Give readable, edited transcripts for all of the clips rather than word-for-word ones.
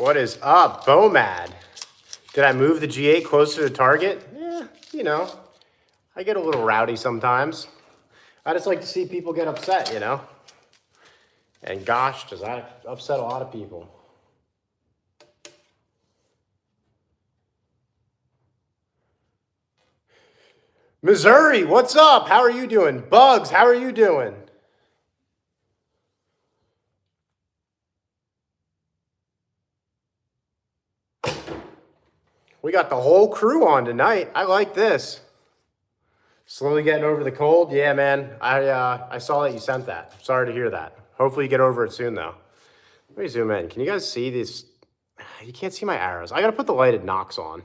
What is up, Bomad? Did I move the G8 closer to target? Yeah, you know, I get a little rowdy sometimes. I just like to see people get upset, you know? And gosh, does that upset a lot of people. Missouri, what's up? How are you doing? Bugs, how are you doing? We got the whole crew on tonight. I like this. Slowly getting over the cold. Yeah, man. I saw that you sent that. Sorry to hear that. Hopefully you get over it soon, though. Let me zoom in. Can you guys see these? You can't see my arrows. I got to put the lighted nocks on.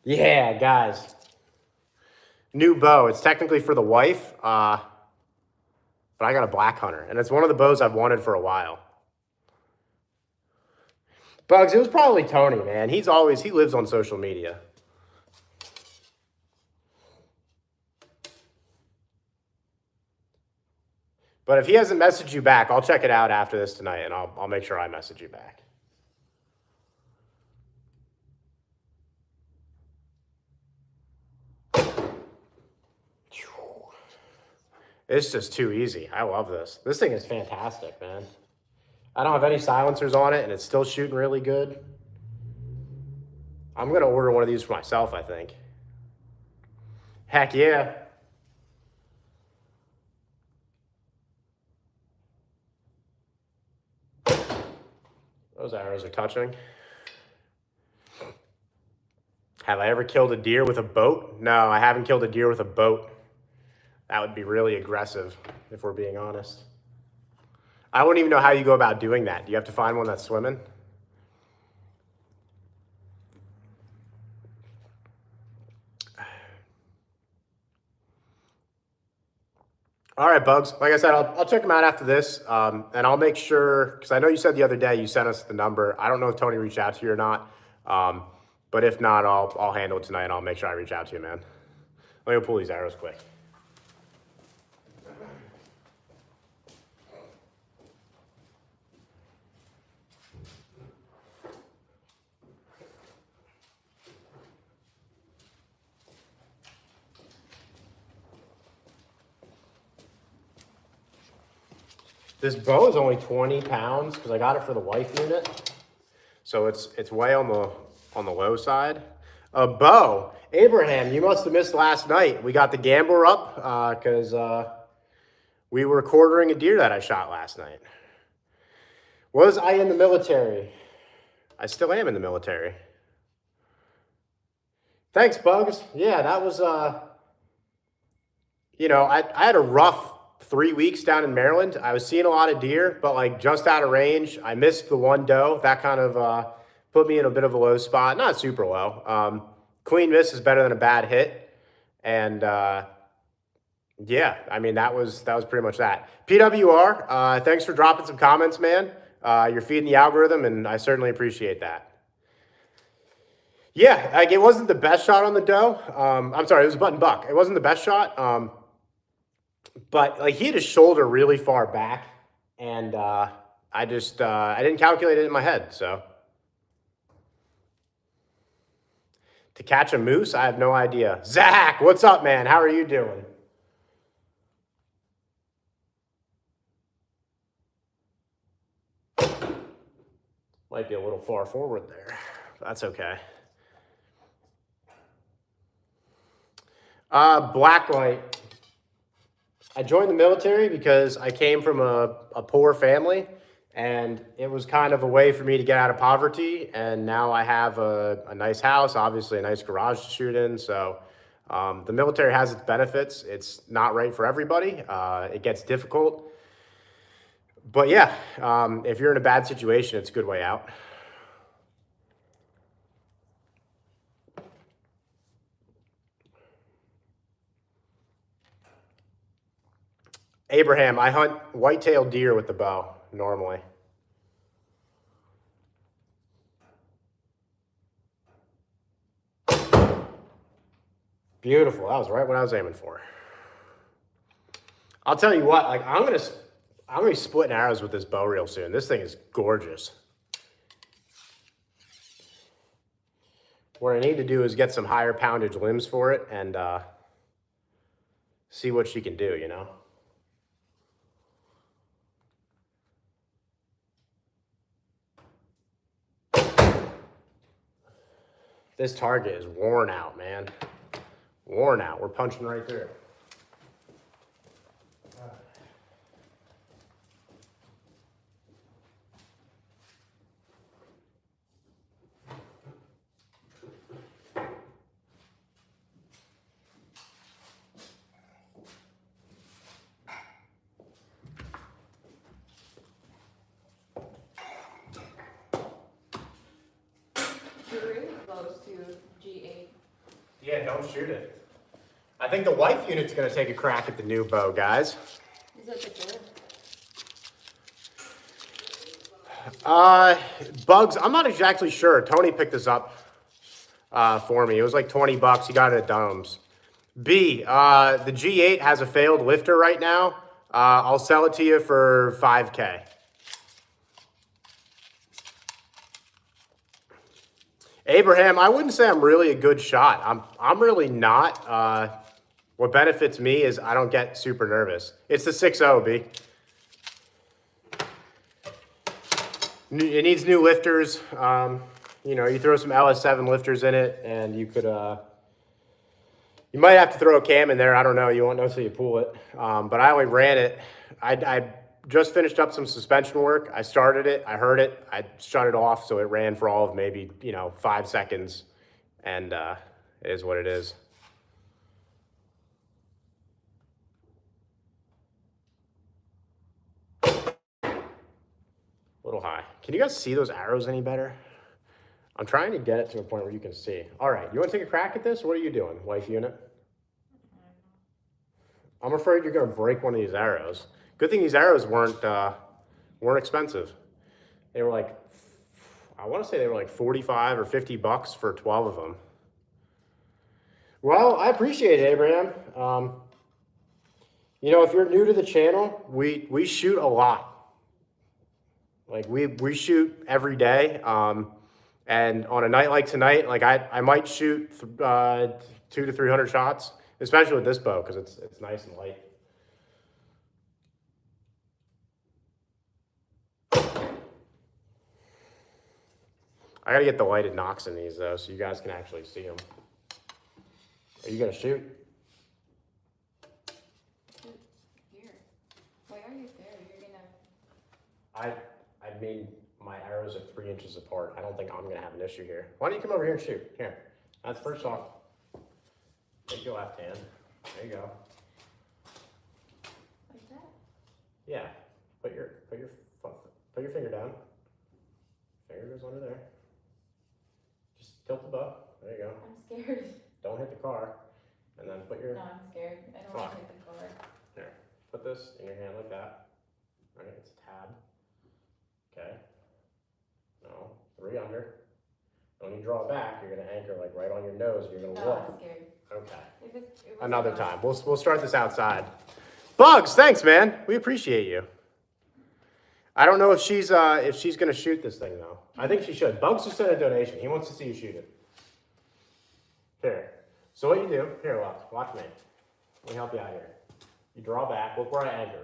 Yeah, guys. New bow. It's technically for the wife, but I got a black hunter, and it's one of the bows I've wanted for a while. Bugs, it was probably Tony, man. He lives on social media. But if he hasn't messaged you back, I'll check it out after this tonight, and I'll make sure I message you back. It's just too easy. I love this. This thing is fantastic, man. I don't have any silencers on it, and it's still shooting really good. I'm going to order one of these for myself, I think. Heck yeah. Those arrows are touching. Have I ever killed a deer with a boat? No, I haven't killed a deer with a boat. That would be really aggressive, if we're being honest. I wouldn't even know how you go about doing that. Do you have to find one that's swimming? All right, Bugs. Like I said, I'll check them out after this, and I'll make sure, because I know you said the other day you sent us the number. I don't know if Tony reached out to you or not, but if not, I'll handle it tonight, and I'll make sure I reach out to you, man. Let me go pull these arrows quick. This bow is only 20 pounds because I got it for the wife unit. So it's way on the low side. A bow. Abraham, you must have missed last night. We got the gambler up because we were quartering a deer that I shot last night. Was I in the military? I still am in the military. Thanks, Bugs. Yeah, that was, you know, I had a rough 3 weeks down in Maryland. I was seeing a lot of deer, but like just out of range. I missed the one doe. That kind of put me in a bit of a low spot. Not super low. Clean miss is better than a bad hit. And yeah, I mean, that was pretty much that. PWR, thanks for dropping some comments, man. You're feeding the algorithm, and I certainly appreciate that. Yeah, like it wasn't the best shot on the doe. I'm sorry, it was a button buck. It wasn't the best shot. But like he had his shoulder really far back, and I didn't calculate it in my head. So to catch a moose, I have no idea. Zach, what's up, man? How are you doing? Might be a little far forward there. That's okay. Blacklight. I joined the military because I came from a poor family, and it was kind of a way for me to get out of poverty. And now I have a nice house, obviously a nice garage to shoot in. So the military has its benefits. It's not right for everybody. It gets difficult. But yeah, if you're in a bad situation, it's a good way out. Abraham, I hunt white-tailed deer with the bow normally. Beautiful. That was right what I was aiming for. I'll tell you what, like I'm gonna be splitting arrows with this bow real soon. This thing is gorgeous. what I need to do is get some higher poundage limbs for it and see what she can do, you know? This target is worn out, man. Worn out. We're punching right through. Close to G8. Yeah, don't shoot it. I think the wife unit's gonna take a crack at the new bow, guys. Is that the good? Bugs, I'm not exactly sure. Tony picked this up for me. It was like 20 bucks. He got it at Domes. B, the G8 has a failed lifter right now. I'll sell it to you for 5K. Abraham, I wouldn't say I'm really a good shot. I'm really not. What benefits me is I don't get super nervous. It's the 6.0, B. It needs new lifters. You know, you throw some LS7 lifters in it, and you could. You might have to throw a cam in there. I don't know. You won't know till you pull it. But I only ran it. I just finished up some suspension work. I started it. I heard it. I shut it off, so it ran for all of maybe 5 seconds, and it is what it is. A little high. Can you guys see those arrows any better? I'm trying to get it to a point where you can see. All right, you want to take a crack at this? Or what are you doing, wife unit? I'm afraid you're going to break one of these arrows. Good thing these arrows weren't expensive. They were like, I want to say they were like 45 or 50 bucks for 12 of them. Well, I appreciate it, Abraham. You know, if you're new to the channel, we shoot a lot. Like we shoot every day. And on a night like tonight, like I might shoot 200 to 300 shots, especially with this bow because it's nice and light. I gotta get the lighted nocks in these though, so you guys can actually see them. Are you gonna shoot? Here. Why are you there? You're gonna. I mean, my arrows are 3 inches apart. I don't think I'm gonna have an issue here. Why don't you come over here and shoot? Here. That's first off. Take your left hand. There you go. Like that? Yeah. Put your finger down. Finger goes under there. Just tilt the bow. There you go. I'm scared. Don't hit the car. And then put your. No, I'm scared. I don't want to hit the car. Here. Put this in your hand like that. All right. It's a tab. Okay. No. 3 under. When you draw back, you're gonna anchor like right on your nose. You're gonna look. I'm scared. Okay. Another time. We'll start this outside. Bugs, thanks, man. We appreciate you. I don't know if she's gonna shoot this thing though. I think she should. Bugs just sent a donation. He wants to see you shoot it. Here. So what you do? Here, watch me. Let me help you out here. You draw back. Look where I anchor.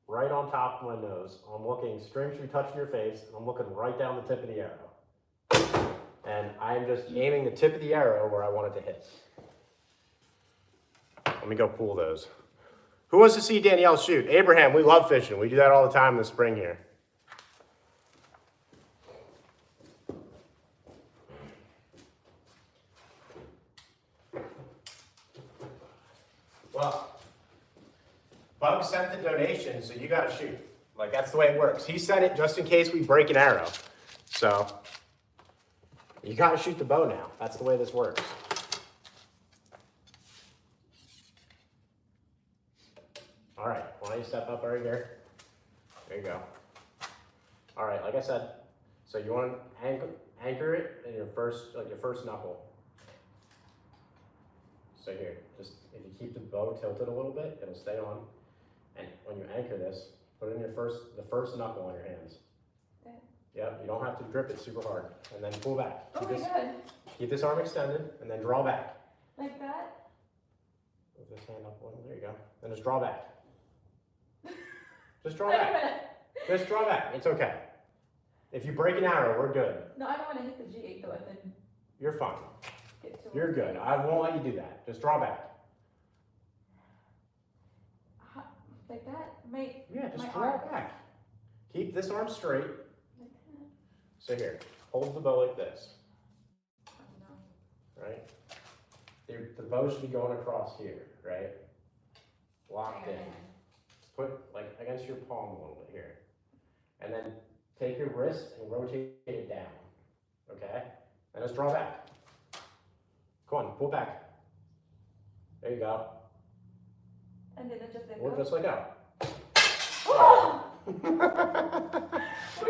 Right on top of my nose. I'm looking. String should be touching your face. And I'm looking right down the tip of the arrow. And I'm just aiming the tip of the arrow where I want it to hit. Let me go pull those. Who wants to see Danielle shoot? Abraham, we love fishing. We do that all the time in the spring here. Well, Bug sent the donation, so you gotta shoot. Like, that's the way it works. He sent it just in case we break an arrow. So, you gotta shoot the bow now. That's the way this works. All right, why don't you step up right here? There you go. All right, like I said, so you want to anchor it in your first knuckle. So here, just if you keep the bow tilted a little bit, it'll stay on. And when you anchor this, put it in the first knuckle on your hands. Okay. Yep, you don't have to grip it super hard. And then pull back. Oh my God. Keep this arm extended, and then draw back. Like that? Move this hand up a little. There you go. Then just draw back. Just draw back. Just draw back. It's okay. If you break an arrow, we're good. No, I don't want to hit the G8 though, and then You're fine. get to You're good. I won't let you do that. Just draw back. Like that? Yeah, just my draw arm. back. Keep this arm straight. Like that? So here, hold the bow like this, No. right? The bow should be going across here, right? Locked in. Put like against your palm a little bit here. And then take your wrist and rotate it down, okay? And just draw back. Come on, pull back. There you go. And then it just Or go? just like that. Oh!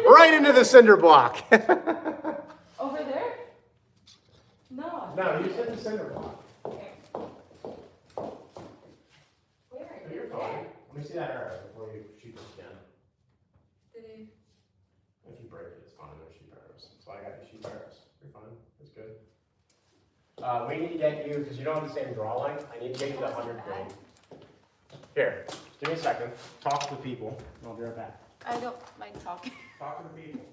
Right into the cinder block. Over there? No. No, you said the cinder block. Okay. Where? So you're fine. Let me see that arrow before you shoot this again. Did he? If you break it, it's fine. There's sheep arrows. So I got the sheep arrows. You're fine. That's good. We need to get you, because you don't have the same draw length, I need to get you the 100 grain. Here, give me a second. Talk to the people. I'll be right back. I don't mind talking. Talk to the people.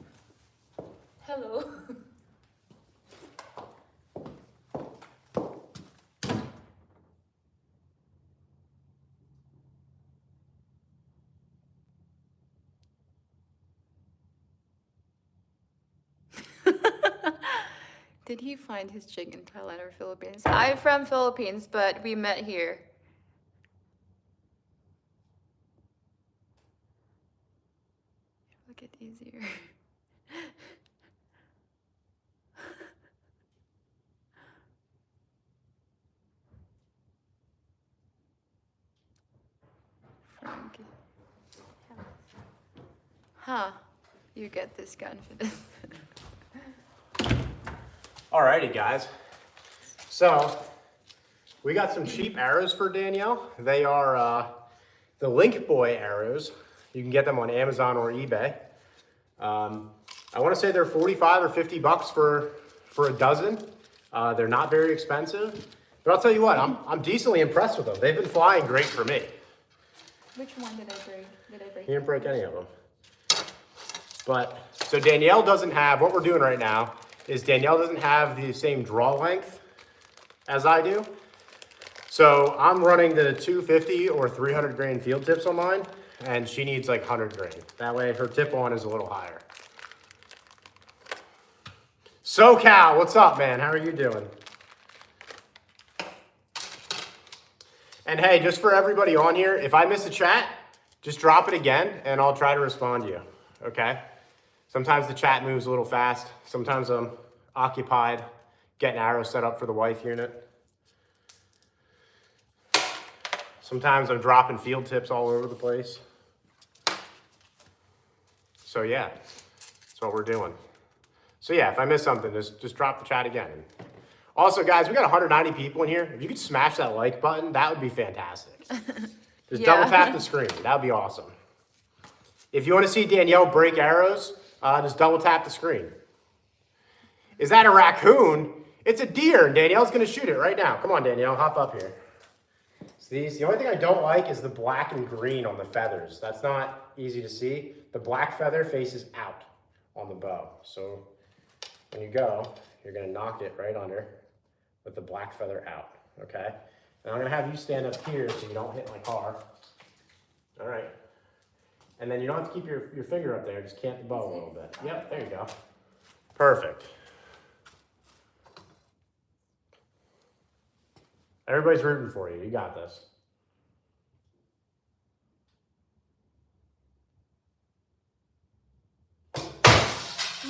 Hello. Did he find his chick in Thailand or Philippines? I'm from Philippines, but we met here. Look it easier. Frankie. Huh. You get this confidence. Alrighty, guys. So, we got some cheap arrows for Danielle. They are the Link Boy arrows. You can get them on Amazon or eBay. I want to say they're 45 or 50 bucks for a dozen. They're not very expensive, but I'll tell you what, I'm decently impressed with them. They've been flying great for me. Which one did I break? You didn't break any of them. But, so Danielle doesn't have, what we're doing right now is Danielle doesn't have the same draw length as I do. So I'm running the 250 or 300 grain field tips on mine, and she needs like 100 grain. That way her tip on is a little higher. SoCal, what's up, man? How are you doing? And hey, just for everybody on here, if I miss a chat, just drop it again and I'll try to respond to you, okay? Sometimes the chat moves a little fast. Sometimes I'm occupied getting arrows set up for the wife unit. Sometimes I'm dropping field tips all over the place. So yeah, that's what we're doing. So yeah, if I miss something, just drop the chat again. Also, guys, we got 190 people in here. If you could smash that like button, that would be fantastic. Just double tap the screen. That would be awesome. If you want to see Danielle break arrows, just double tap the screen. Is that a raccoon? It's a deer, and Danielle's going to shoot it right now. Come on, Danielle, hop up here. The only thing I don't like is the black and green on the feathers. That's not easy to see. The black feather faces out on the bow. So when you go, you're going to knock it right under with the black feather out, okay? And I'm going to have you stand up here so you don't hit my car. All right. And then you don't have to keep your finger up there. Just cant the bow a little bit. Yep, there you go. Perfect. Everybody's rooting for you. You got this.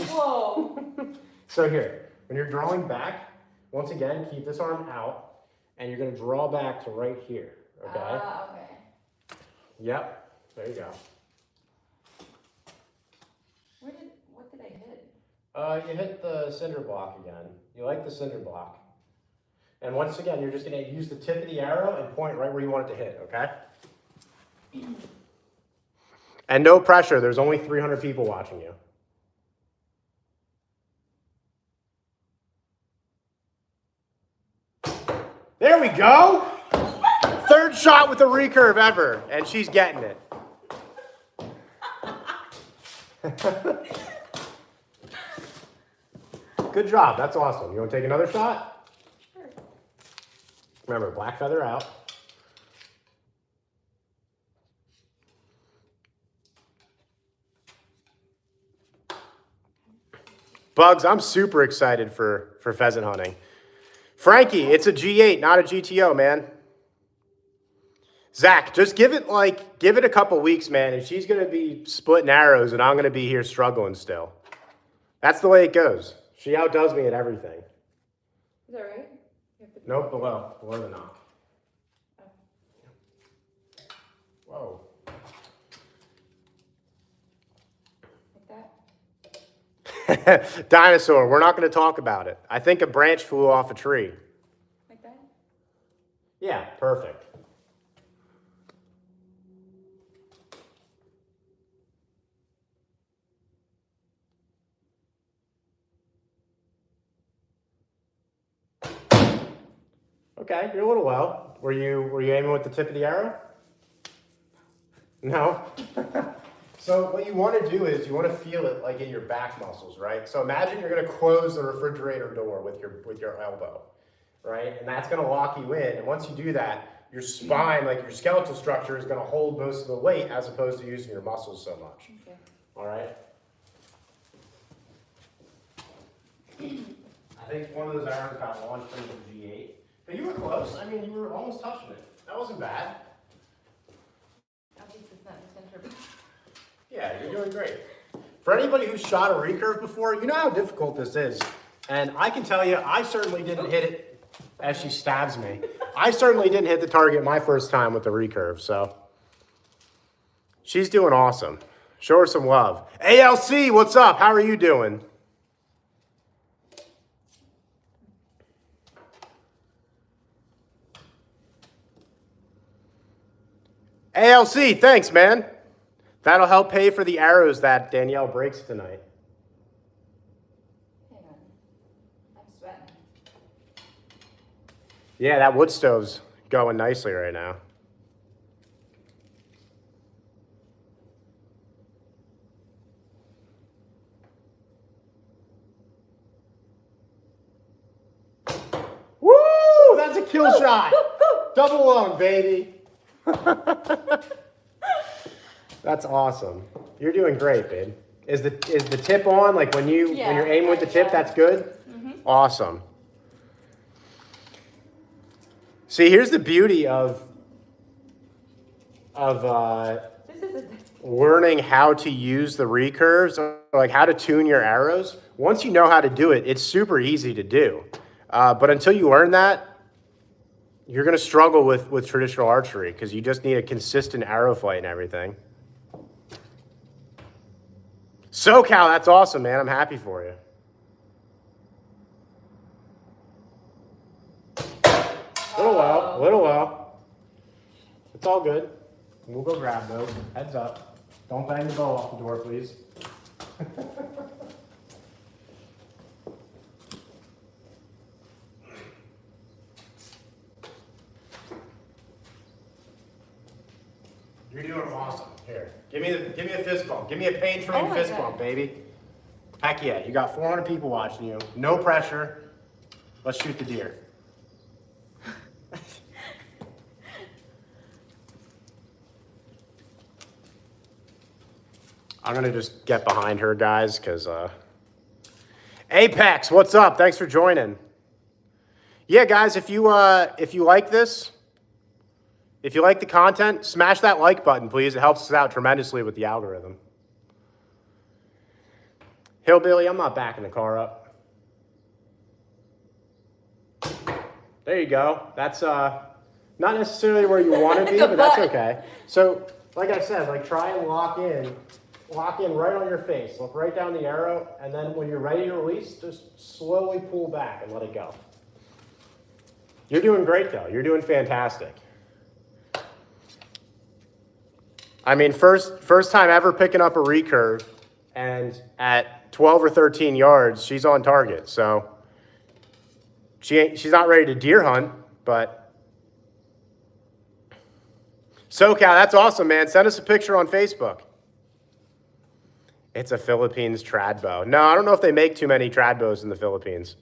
Whoa. So here, when you're drawing back, once again, keep this arm out, and you're going to draw back to right here, okay? Okay. Yep, there you go. What did I hit? You hit the cinder block again. You like the cinder block. And once again, you're just going to use the tip of the arrow and point right where you want it to hit, okay? And no pressure. There's only 300 people watching you. There we go. Third shot with a recurve ever, and she's getting it. Good job. That's awesome. You want to take another shot? Sure. Remember, black feather out. Bugs, I'm super excited for pheasant hunting. Frankie, it's a G8, not a GTO, man. Zach, just give it a couple weeks, man, and she's going to be splitting arrows, and I'm going to be here struggling still. That's the way it goes. She outdoes me at everything. Is that right? Nope, below the knock. Oh. Whoa. Like that? Dinosaur, we're not going to talk about it. I think a branch flew off a tree. Like that? Yeah, perfect. Okay, you're a little low. Were you aiming with the tip of the arrow? No? So what you want to do is you want to feel it like in your back muscles, right? So imagine you're going to close the refrigerator door with your elbow, right? And that's going to lock you in. And once you do that, your spine, like your skeletal structure, is going to hold most of the weight as opposed to using your muscles so much. Okay. All right? I think one of those arrows got launched into the G8. But you were close. I mean, you were almost touching it. That wasn't bad. At least it's not in the center. Yeah, you're doing great. For anybody who's shot a recurve before, you know how difficult this is. And I can tell you, I certainly didn't hit it as she stabs me. I certainly didn't hit the target my first time with the recurve, so. She's doing awesome. Show her some love. ALC, what's up? How are you doing? ALC, thanks, man. That'll help pay for the arrows that Danielle breaks tonight. Hang on. I'm sweating. Yeah, that wood stove's going nicely right now. Woo! That's a kill shot. Double lung, baby. That's awesome. You're doing great, babe. Is the tip on? Like when you're aiming with the tip, that's good? Mm-hmm. Awesome. See, here's the beauty of This is a learning how to use the recurves, like how to tune your arrows. Once you know how to do it, it's super easy to do. But until you learn that, you're going to struggle with traditional archery because you just need a consistent arrow flight and everything. SoCal, that's awesome, man. I'm happy for you. Little low. It's all good. We'll go grab those. Heads up. Don't bang the bow off the door, please. You're doing awesome. Here, give me a fist bump. Give me a pain-trained fist bump, baby. Heck yeah, you got 400 people watching you. No pressure. Let's shoot the deer. I'm gonna just get behind her, guys, because Apex, what's up? Thanks for joining. Yeah, guys, if you like this, if you like the content, smash that like button, please. It helps us out tremendously with the algorithm. Hillbilly, I'm not backing the car up. There you go. That's not necessarily where you want to be, but that's okay. So, like I said, like try and lock in right on your face. Look right down the arrow, and then when you're ready to release, just slowly pull back and let it go. You're doing great, though. You're doing fantastic. I mean, first time ever picking up a recurve, and at 12 or 13 yards, she's on target. So she's not ready to deer hunt, but SoCal, that's awesome, man. Send us a picture on Facebook. It's a Philippines trad bow. No, I don't know if they make too many trad bows in the Philippines.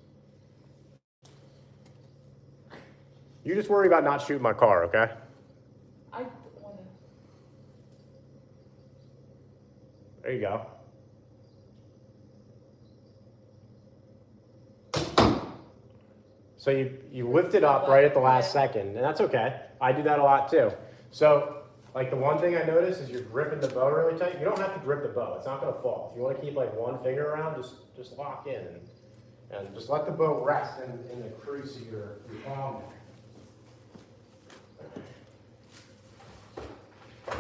You just worry about not shooting my car, okay? I want to. There you go. So you lift it up right at the last second, and that's okay. I do that a lot too. So, like the one thing I noticed is you're gripping the bow really tight. You don't have to grip the bow. It's not going to fall. If you want to keep like one finger around, just lock in and just let the bow rest in the crease of your palm there.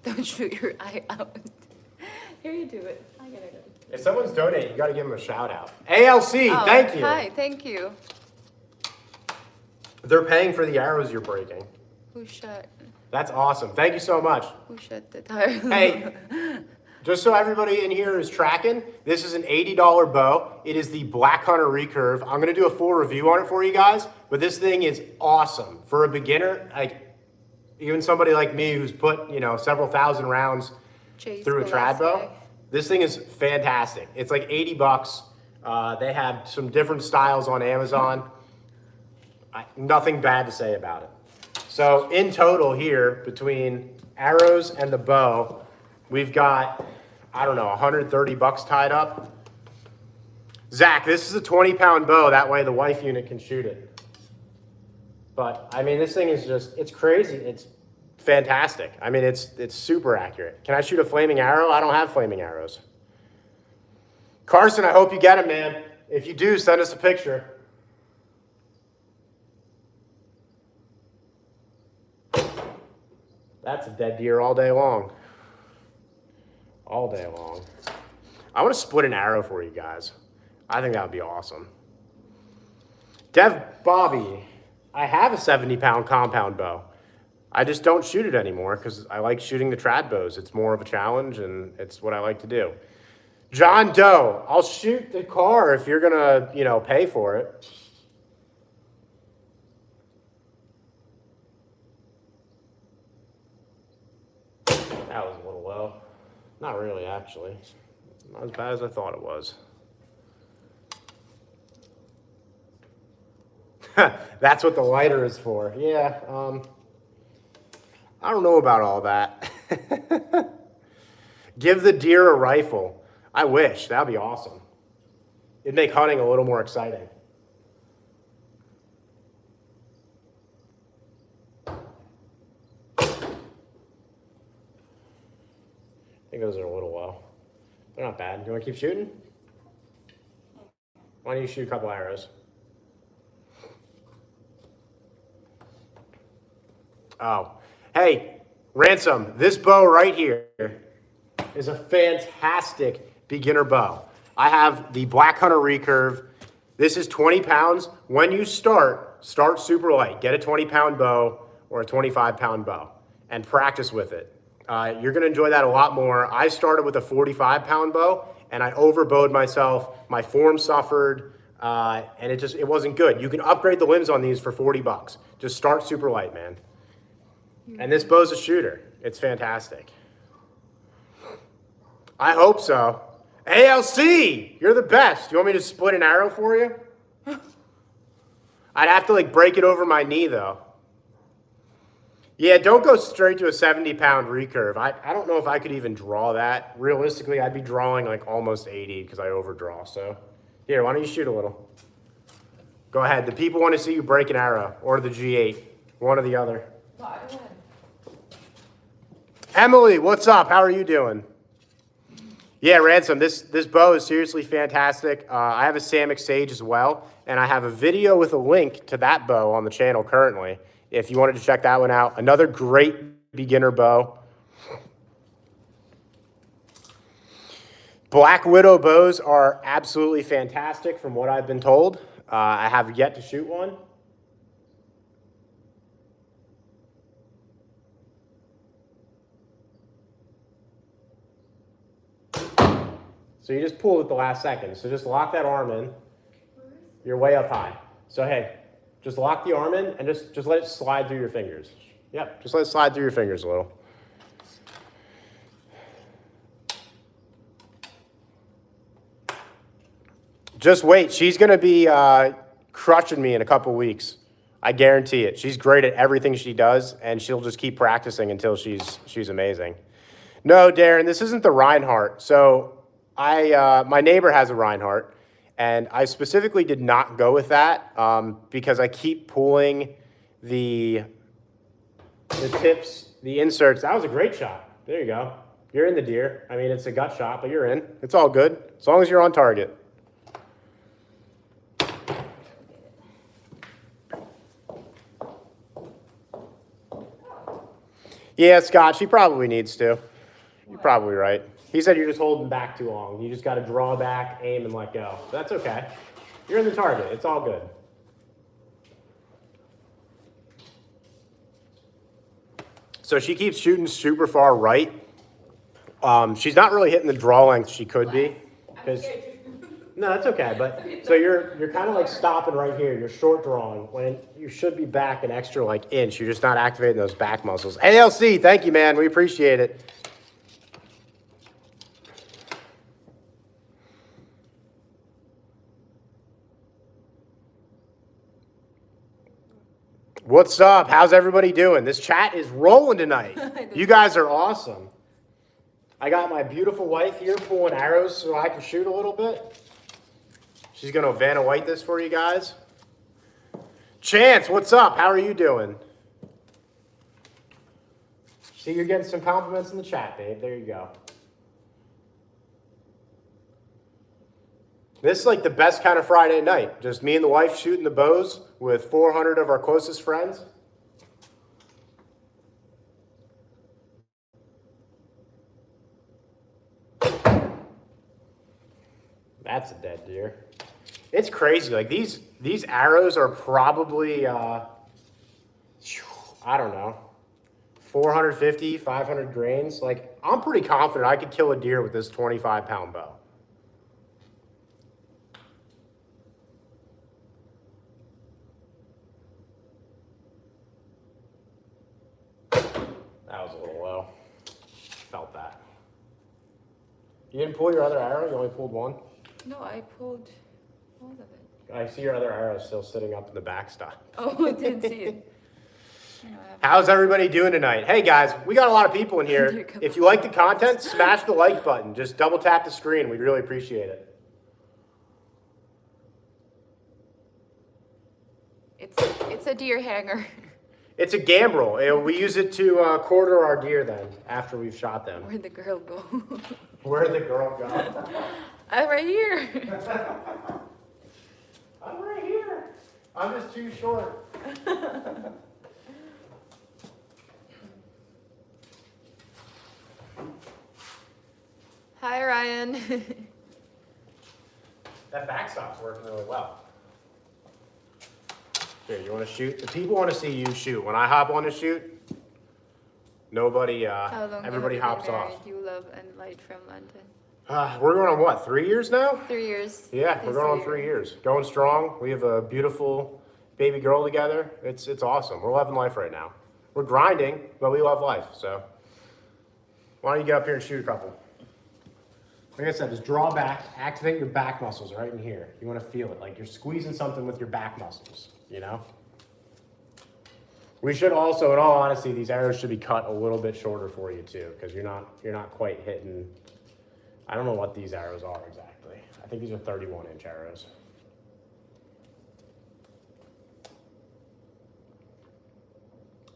Don't shoot your eye out. Here, you do it. I gotta go. If someone's donating, you got to give them a shout out. ALC, thank you. Hi, thank you. They're paying for the arrows you're breaking. Who shot? That's awesome. Thank you so much. Who shot the tire? Hey, just so everybody in here is tracking, this is an $80 bow. It is the Black Hunter recurve. I'm gonna do a full review on it for you guys, but this thing is awesome. For a beginner, like even somebody like me who's put, several thousand rounds through a trad bow, this thing is fantastic. It's like 80 bucks. They have some different styles on Amazon. Nothing bad to say about it. So in total here, between arrows and the bow, we've got, I don't know, 130 bucks tied up. Zach, this is a 20-pound bow. That way the wife unit can shoot it. But, I mean, this thing is just, it's crazy. It's fantastic. I mean, it's super accurate. Can I shoot a flaming arrow? I don't have flaming arrows. Carson, I hope you get it, man. If you do, send us a picture. That's a dead deer all day long. All day long. I want to split an arrow for you guys. I think that would be awesome. Dev Bobby, I have a 70-pound compound bow. I just don't shoot it anymore because I like shooting the trad bows. It's more of a challenge and it's what I like to do. John Doe, I'll shoot the car if you're gonna, pay for it. That was a little low. Not really, actually. Not as bad as I thought it was. That's what the lighter is for. Yeah, I don't know about all that. Give the deer a rifle. I wish. That'd be awesome. It'd make hunting a little more exciting. I think those are a little low. They're not bad. You want to keep shooting? Why don't you shoot a couple arrows? Oh, hey, Ransom, this bow right here is a fantastic beginner bow. I have the Black Hunter recurve. This is 20 pounds. When you start super light. Get a 20-pound bow or a 25-pound bow and practice with it. You're gonna enjoy that a lot more. I started with a 45-pound bow and I overbowed myself. My form suffered and it wasn't good. You can upgrade the limbs on these for 40 bucks. Just start super light, man. And this bow's a shooter. It's fantastic. I hope so. ALC, you're the best. You want me to split an arrow for you? I'd have to break it over my knee though. Yeah, don't go straight to a 70-pound recurve. I don't know if I could even draw that. Realistically, I'd be drawing almost 80 because I overdraw. So here, why don't you shoot a little? Go ahead. The people want to see you break an arrow or the G8, one or the other. Emily, what's up? How are you doing? Yeah, Ransom, this bow is seriously fantastic. I have a Samick Sage as well, and I have a video with a link to that bow on the channel currently, if you wanted to check that one out. Another great beginner bow. Black Widow bows are absolutely fantastic from what I've been told. I have yet to shoot one. So you just pulled at the last second. So just lock that arm in. You're way up high. So hey, Just lock the arm in and just let it slide through your fingers. Yep, just let it slide through your fingers a little. Just wait. She's going to be crushing me in a couple weeks. I guarantee it. She's great at everything she does, and she'll just keep practicing until she's amazing. No, Darren, this isn't the Reinhardt. So my neighbor has a Reinhardt, and I specifically did not go with that because I keep pulling the tips, the inserts. That was a great shot. There you go. You're in the deer. I mean, it's a gut shot, but you're in. It's all good as long as you're on target. Yeah, Scott, she probably needs to. You're probably right. He said you're just holding back too long. You just got to draw back, aim, and let go. That's okay. You're in the target. It's all good. So she keeps shooting super far right. She's not really hitting the draw length she could be. No, that's okay. But so you're kind of like stopping right here. You're short drawing when you should be back an extra like inch. You're just not activating those back muscles. ALC, thank you, man. We appreciate it. What's up? How's everybody doing? This chat is rolling tonight. You guys are awesome. I got my beautiful wife here pulling arrows so I can shoot a little bit. She's going to Vanna White this for you guys. Chance, what's up? How are you doing? See, you're getting some compliments in the chat, babe. There you go. This is like the best kind of Friday night. Just me and the wife shooting the bows with 400 of our closest friends. That's a dead deer. It's crazy. Like these arrows are probably, I don't know, 450, 500 grains. Like I'm pretty confident I could kill a deer with this 25-pound bow. That was a little low. Felt that. You didn't pull your other arrow? You only pulled one? No, I pulled all of it. I see your other arrow still sitting up in the backstop. Oh, I didn't see it. How's everybody doing tonight? Hey guys, we got a lot of people in here. If you like the content, smash the like button. Just double tap the screen. We'd really appreciate it. It's a deer hanger. It's a gambrel. We use it to quarter our deer then, after we've shot them. Where'd the girl go? Where'd the girl go? I'm right here. I'm right here. I'm just too short. Hi, Ryan. That backstop's working really well. Here, you want to shoot? The people want to see you shoot. When I hop on to shoot, nobody, everybody hops off. You love and light from London. We're going on what, 3 years now? 3 years. Yeah, we're going on 3 years. Going strong. We have a beautiful baby girl together. It's awesome. We're loving life right now. We're grinding, but we love life. So why don't you get up here and shoot a couple? Like I said, just draw back, activate your back muscles right in here. You want to feel it, like you're squeezing something with your back muscles, you know? We should also, in all honesty, these arrows should be cut a little bit shorter for you too, because you're not quite hitting. I don't know what these arrows are exactly. I think these are 31-inch arrows.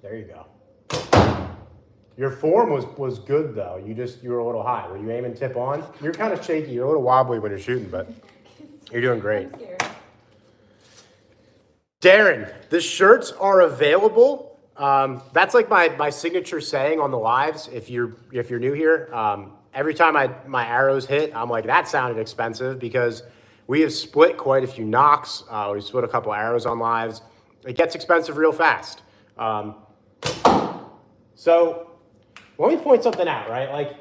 There you go. Your form was good though. You were a little high. Were you aiming tip on? You're kind of shaky. You're a little wobbly when you're shooting, but you're doing great. Darren, the shirts are available. That's like my signature saying on the lives. If you're new here, every time my arrows hit, I'm like, that sounded expensive, because we have split quite a few knocks. We split a couple arrows on lives. It gets expensive real fast. So let me point something out, right? Like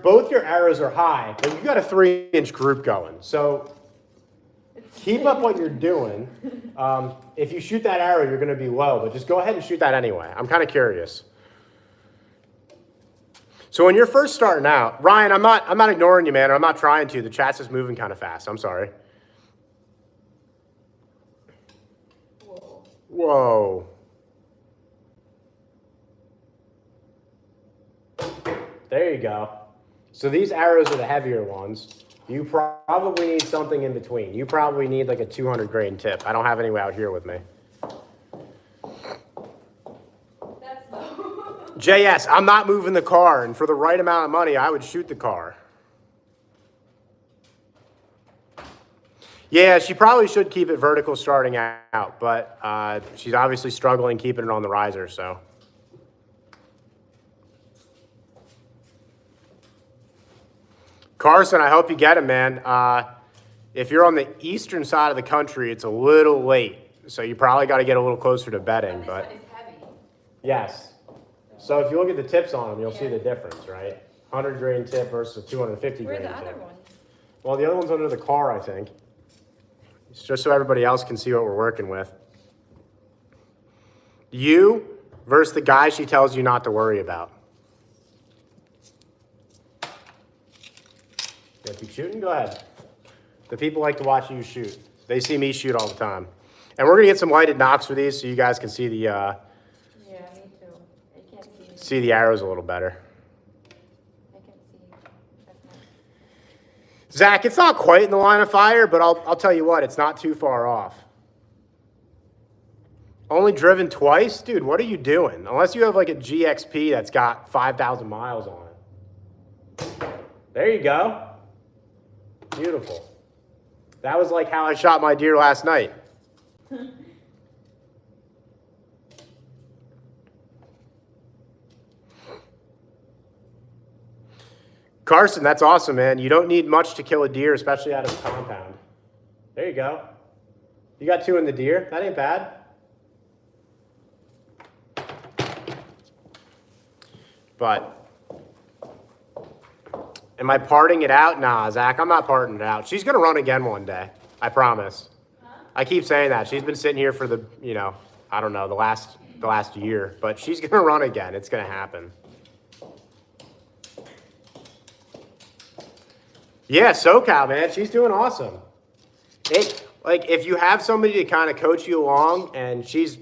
both your arrows are high, but you got a 3-inch group going. So keep up what you're doing. If you shoot that arrow, you're going to be low, but just go ahead and shoot that anyway. I'm kind of curious. So when you're first starting out, Ryan, I'm not ignoring you, man. I'm not trying to. The chat's just moving kind of fast. I'm sorry. Whoa. There you go. So these arrows are the heavier ones. You probably need something in between. You probably need like a 200 grain tip. I don't have any out here with me. That's low. JS, I'm not moving the car, and for the right amount of money, I would shoot the car. Yeah, she probably should keep it vertical starting out, but she's obviously struggling keeping it on the riser, so. Carson, I hope you get him, man. If you're on the eastern side of the country, it's a little late, so you probably got to get a little closer to bedding. But This one is heavy. yes. So if you look at the tips on them, you'll see the difference, right? 100 grain tip versus a 250 Where are grain the tip. other ones? Well, the other one's under the car, I think. It's just so everybody else can see what we're working with. You versus the guy she tells you not to worry about. Yeah, keep shooting? Go ahead. The people like to watch you shoot. They see me shoot all the time. And we're going to get some lighted knocks for these so you guys can see the Yeah, me too. I can't see. see the arrows a little better. I can see. That's nice. Zach, it's not quite in the line of fire, but I'll tell you what, it's not too far off. Only driven twice? Dude, what are you doing? Unless you have like a GXP that's got 5,000 miles on it. There you go. Beautiful. That was like how I shot my deer last night. Carson, that's awesome, man. You don't need much to kill a deer, especially out of a compound. There you go. You got 2 in the deer. That ain't bad. But am I parting it out? Nah, Zach, I'm not parting it out. She's going to run again one day. I promise. Huh? I keep saying that. She's been sitting here for the, I don't know, the last year. But she's going to run again. It's going to happen. Yeah, SoCal, man. She's doing awesome. If you have somebody to kind of coach you along and she's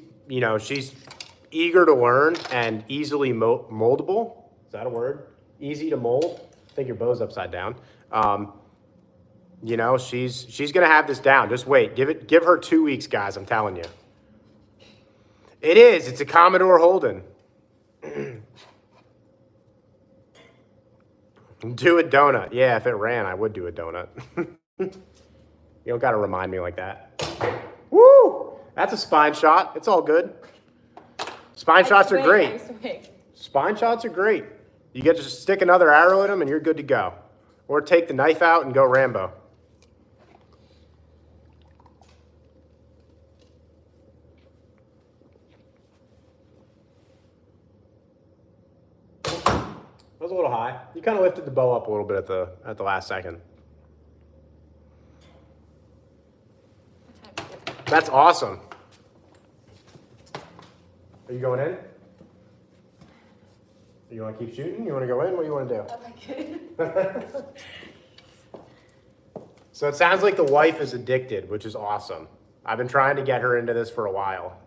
eager to learn and easily moldable. Is that a word? Easy to mold. I think your bow's upside down. She's gonna have this down. Just wait. Give her 2 weeks, guys. I'm telling you. It is. It's a Commodore Holden. Do a donut. Yeah, if it ran, I would do a donut. You don't got to remind me like that. Woo! That's a spine shot. It's all good. Spine shots are great. Spine shots are great. You get to just stick another arrow in them and you're good to go. Or take the knife out and go Rambo. That was a little high. You kind of lifted the bow up a little bit at the last second. That's awesome. Are you going in? You want to keep shooting? You want to go in? What do you want to do? Okay. So it sounds like the wife is addicted, which is awesome. I've been trying to get her into this for a while.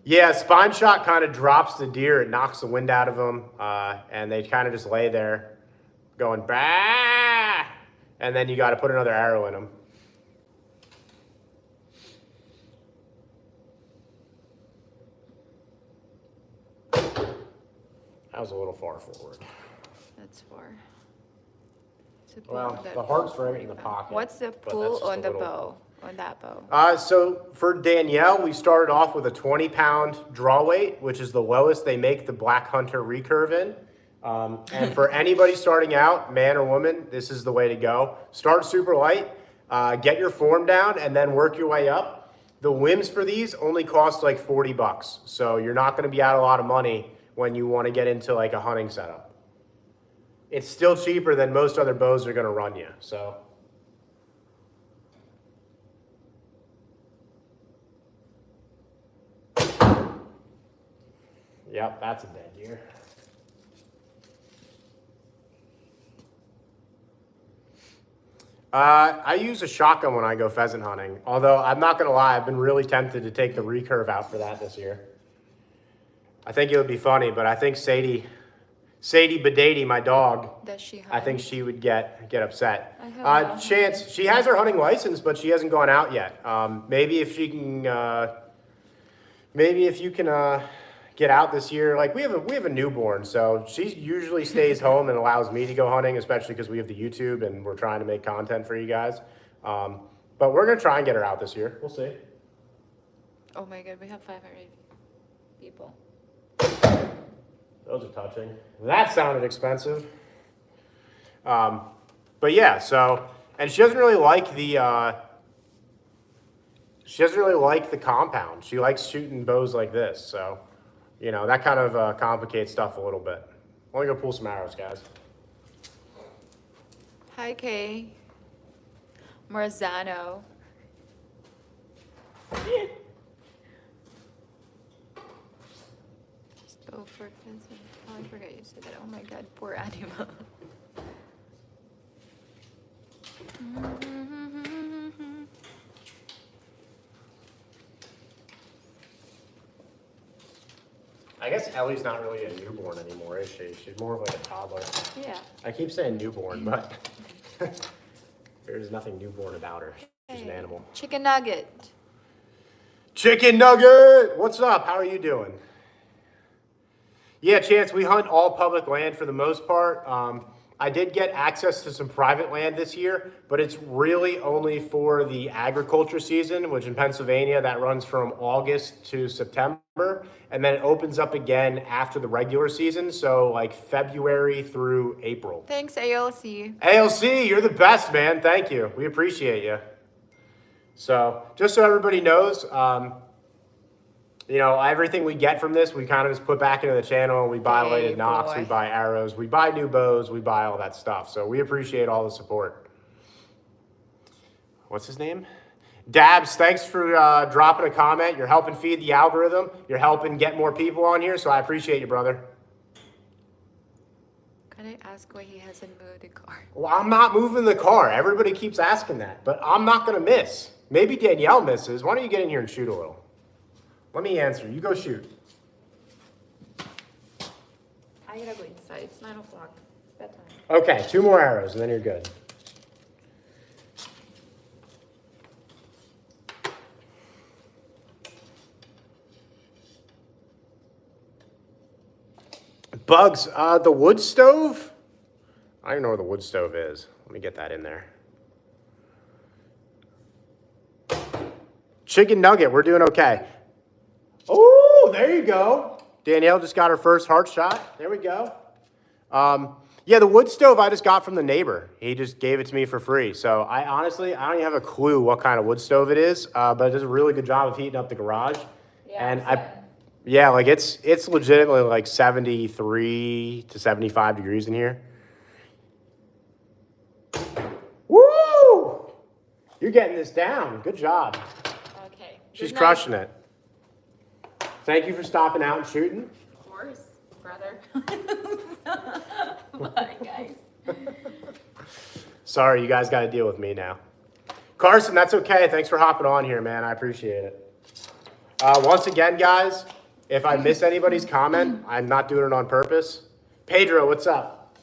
Yeah, spine shot kind of drops the deer. It knocks the wind out of them, and they kind of just lay there going, bah! And then you got to put another arrow in them. That was a little far forward. That's far. Well, the heart's right in the pocket. What's the pull on the bow? On that bow? So for Danielle, we started off with a 20-pound draw weight, which is the lowest they make the Black Hunter recurve in. And for anybody starting out, man or woman, this is the way to go. Start super light, get your form down, and then work your way up. The limbs for these only cost like $40, so you're not going to be out a lot of money when you want to get into like a hunting setup. It's still cheaper than most other bows are going to run you. So Yep, that's a dead deer. I use a shotgun when I go pheasant hunting. Although I'm not gonna lie, I've been really tempted to take the recurve out for that this year. I think it would be funny, but I think Sadie Bedady, my dog, Does she hunt? I think she would get upset. I have not Chance, she has her hunting license, but she hasn't gone out yet. Maybe if she can, maybe if you can get out this year. Like we have a newborn, so she usually stays home and allows me to go hunting, especially because we have the YouTube and we're trying to make content for you guys. But we're gonna try and get her out this year. We'll see. Oh my god, we have 500 people. Those are touching. That sounded expensive. But yeah, so, and she doesn't really like the compound. She likes shooting bows like this, so, you know, that kind of complicates stuff a little bit. Let me go pull some arrows, guys. Hi, Kay. Marzano. Bow for pheasant. Oh, I forgot you said that. Oh my god, poor animal. I guess Ellie's not really a newborn anymore, is she? She's more of like a toddler. Yeah. I keep saying newborn, but there's nothing newborn about her. She's an animal. Chicken nugget. Chicken nugget! What's up? How are you doing? Yeah, Chance, we hunt all public land for the most part. I did get access to some private land this year, but it's really only for the agriculture season, which in Pennsylvania, that runs from August to September. And then it opens up again after the regular season, so like February through April. Thanks, ALC. ALC, you're the best, man. Thank you. We appreciate you. So, just so everybody knows, you know, everything we get from this, we kind of just put back into the channel. We buy Hey, lighted knocks, boy. we buy arrows, we buy new bows, we buy all that stuff. So we appreciate all the support. What's his name? Dabs, thanks for dropping a comment. You're helping feed the algorithm. You're helping get more people on here, so I appreciate you, brother. Can I ask why he hasn't moved the car? Well, I'm not moving the car. Everybody keeps asking that, but I'm not going to miss. Maybe Danielle misses. Why don't you get in here and shoot a little? Let me answer. You go shoot. I gotta go inside. It's 9 o'clock. It's bedtime. Okay, 2 more arrows, and then you're good. Bugs, the wood stove? I don't even know where the wood stove is. Let me get that in there. Chicken nugget, we're doing okay. Oh, there you go. Danielle just got her first heart shot. There we go. Yeah, the wood stove I just got from the neighbor. He just gave it to me for free. So I honestly, I don't even have a clue what kind of wood stove it is, but it does a really good job of heating up the garage. Yeah, And yeah, like it's legitimately like 73 to 75 degrees in here. Woo! You're getting this down. Good job. Okay. She's Good night. crushing it. Thank you for stopping out and shooting. Of course, brother. Bye, guys. Sorry, you guys got to deal with me now. Carson, that's okay. Thanks for hopping on here, man. I appreciate it. Once again, guys, if I miss anybody's comment, I'm not doing it on purpose. Pedro, what's up?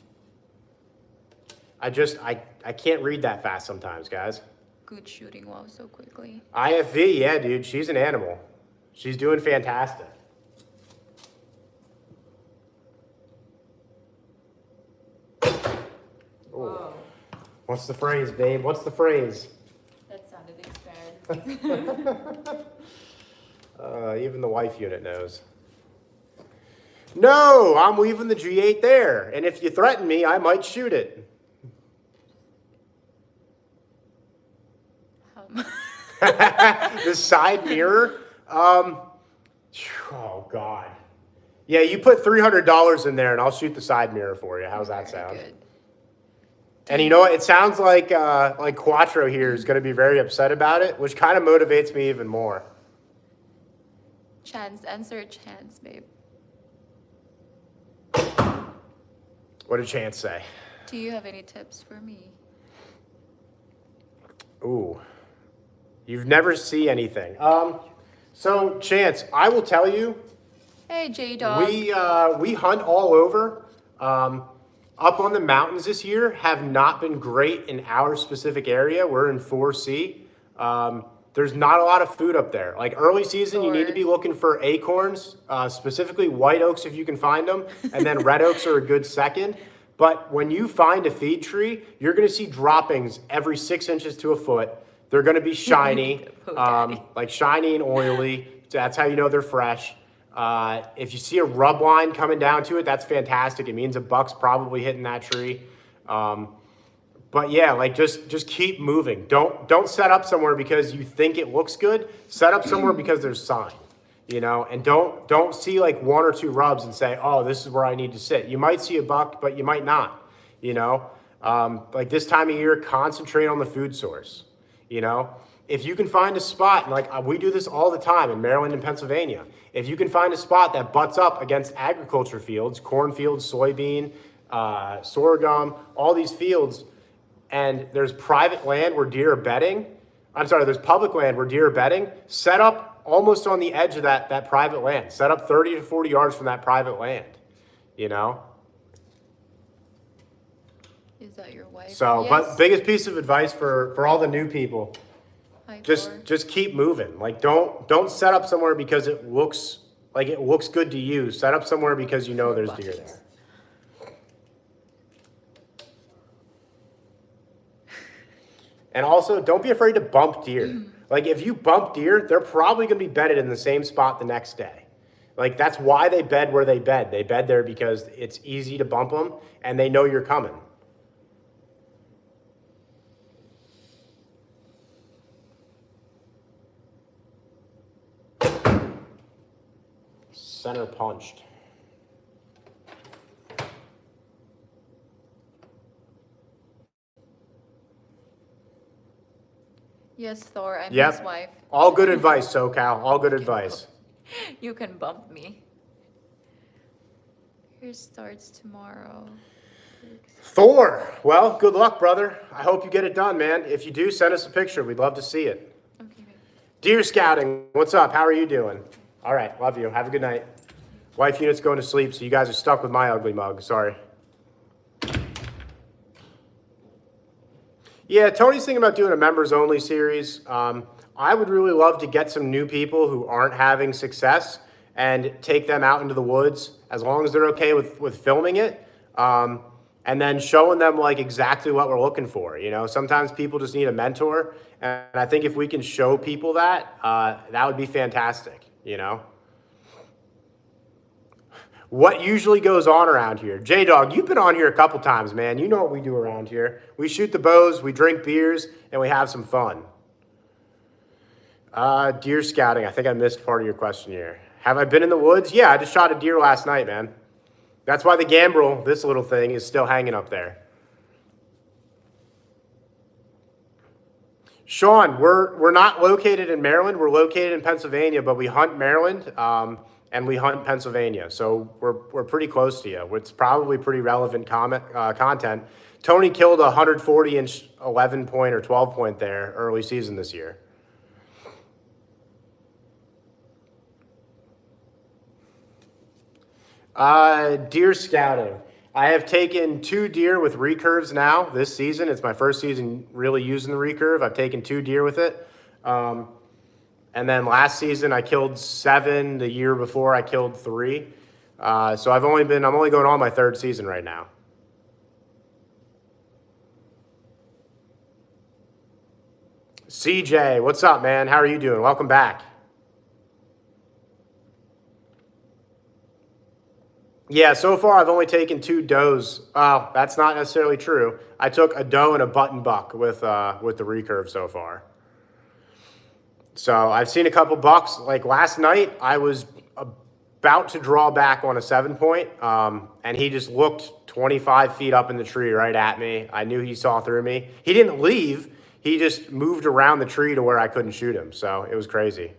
I can't read that fast sometimes, guys. Good shooting. Wow, so quickly. IFV, yeah, dude, she's an animal. She's doing fantastic. Whoa. What's the phrase, babe? What's the phrase? That sounded expired. Even the wife unit knows. No, I'm leaving the G8 there. And if you threaten me, I might shoot it. The side mirror? Oh, God. Yeah, you put $300 in there and I'll shoot the side mirror for you. How's that sound? Good. And you know what? It sounds like Quattro here is going to be very upset about it, which kind of motivates me even more. Chance, answer chance, babe. What did Chance say? Do you have any tips for me? Ooh, you've never see anything. So Chance, I will tell you, Hey, J-Dog. we hunt all over. Up on the mountains this year have not been great in our specific area. We're in 4C. There's not a lot of food up there. Like early season, you need to be looking for acorns, specifically white oaks if you can find them, and then red oaks are a good second. But when you find a feed tree, you're going to see droppings every 6 inches to a foot. They're going to be shiny, like shiny and oily. That's how you know they're fresh. If you see a rub line coming down to it, that's fantastic. It means a buck's probably hitting that tree. But yeah, like just keep moving. Don't set up somewhere because you think it looks good. Set up somewhere because there's sign, you know, and don't see like 1 or 2 rubs and say, oh, this is where I need to sit. You might see a buck, but you might not, you know. Like this time of year, concentrate on the food source, you know. If you can find a spot, and like we do this all the time in Maryland and Pennsylvania, if you can find a spot that butts up against agriculture fields, cornfields, soybean, sorghum, all these fields, and there's private land where deer are bedding, there's public land where deer are bedding, set up almost on the edge of that private land. Set up 30 to 40 yards from that private land, you know? Is that your wife? So, yes. But biggest piece of advice for all the new people, Hi, just keep moving. Like don't set up somewhere because it looks good to you. Set up somewhere because you know there's deer there. And also, don't be afraid to bump deer. Like if you bump deer, they're probably going to be bedded in the same spot the next day. Like that's why they bed where they bed. They bed there because it's easy to bump them and they know you're coming. Center punched. Yes, Thor, I'm Yep. his wife. All good advice, SoCal. All good advice. You can bump me. Yours starts tomorrow. Thor, well, good luck, brother. I hope you get it done, man. If you do, send us a picture. We'd love to see it. Okay, babe. Deer scouting, what's up? How are you doing? All right, love you. Have a good night. Wife unit's going to sleep, so you guys are stuck with my ugly mug. Sorry. Yeah, Tony's thinking about doing a members-only series. I would really love to get some new people who aren't having success and take them out into the woods, as long as they're okay with filming it, and then showing them like exactly what we're looking for. You know, sometimes people just need a mentor, and I think if we can show people that, that would be fantastic, you know? What usually goes on around here? J-Dog, you've been on here a couple times, man. You know what we do around here. We shoot the bows, we drink beers, and we have some fun. Deer scouting. I think I missed part of your question here. Have I been in the woods? Yeah, I just shot a deer last night, man. That's why the gambrel, this little thing, is still hanging up there. Sean, we're not located in Maryland. We're located in Pennsylvania, but we hunt Maryland. And we hunt Pennsylvania, so we're pretty close to you. It's probably pretty relevant content. Tony killed a 140-inch 11-point or 12-point there early season this year. Deer scouting. I have taken 2 deer with recurves now this season. It's my first season really using the recurve. I've taken 2 deer with it. And then last season I killed 7. The year before I killed 3. So I'm only going on my 3rd season right now. CJ, what's up, man? How are you doing? Welcome back. Yeah, so far I've only taken 2 does. Well, that's not necessarily true. I took a doe and a button buck with the recurve so far. So I've seen a couple bucks. Like last night, I was about to draw back on a 7-point, and he just looked 25 feet up in the tree right at me. I knew he saw through me. He didn't leave. He just moved around the tree to where I couldn't shoot him. So it was crazy.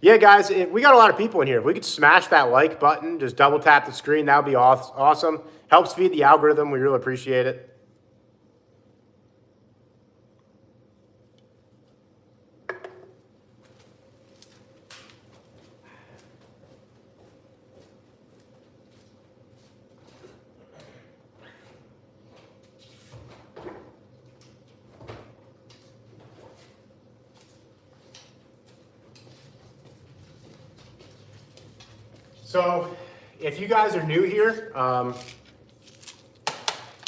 Yeah, guys, if we got a lot of people in here. If we could smash that like button, just double tap the screen, that would be awesome. Helps feed the algorithm. We really appreciate it. So, if you guys are new here,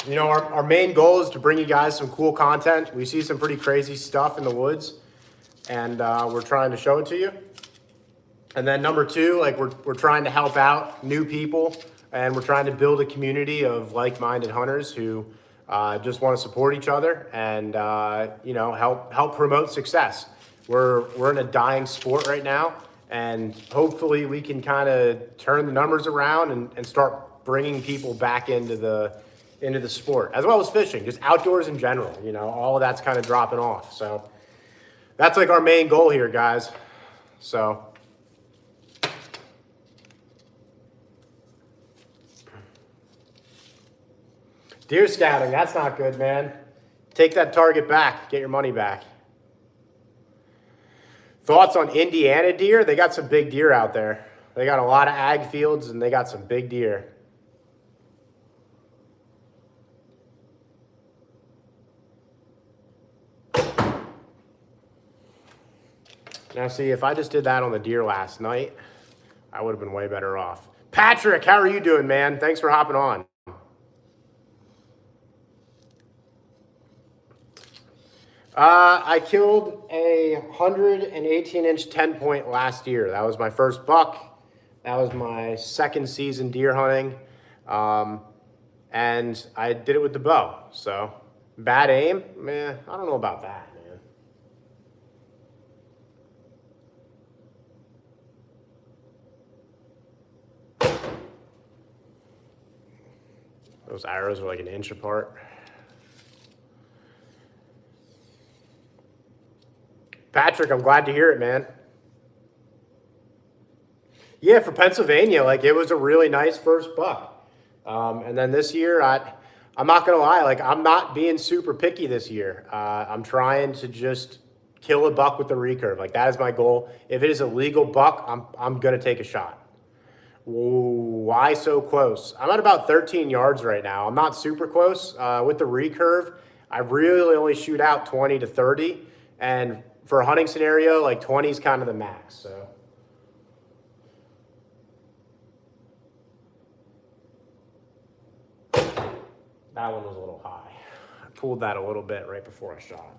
you know, our main goal is to bring you guys some cool content. We see some pretty crazy stuff in the woods, and we're trying to show it to you. And then number two, like we're trying to help out new people, and we're trying to build a community of like-minded hunters who just want to support each other and you know, help promote success. We're in a dying sport right now, and hopefully we can kind of turn the numbers around and start bringing people back into the sport, as well as fishing, just outdoors in general. You know, all of that's kind of dropping off. So that's like our main goal here, guys. So. Deer scouting, that's not good, man. Take that target back, get your money back. Thoughts on Indiana deer? They got some big deer out there. They got a lot of ag fields and they got some big deer. Now see, if I just did that on the deer last night, I would have been way better off. Patrick, how are you doing, man? Thanks for hopping on. I killed a 118-inch 10-point last year. That was my first buck. That was my second season deer hunting. And I did it with the bow. So, bad aim? Man, I don't know about that, man. Those arrows are like an inch apart. Patrick, I'm glad to hear it, man. Yeah, for Pennsylvania, like it was a really nice first buck. And then this year, I'm not gonna lie, like I'm not being super picky this year. I'm trying to just kill a buck with the recurve. Like that is my goal. If it is a legal buck, I'm gonna take a shot. Why so close? I'm at about 13 yards right now. I'm not super close. With the recurve, I really only shoot out 20 to 30. And for a hunting scenario, like 20 is kind of the max, so. That one was a little high. I pulled that a little bit right before I shot.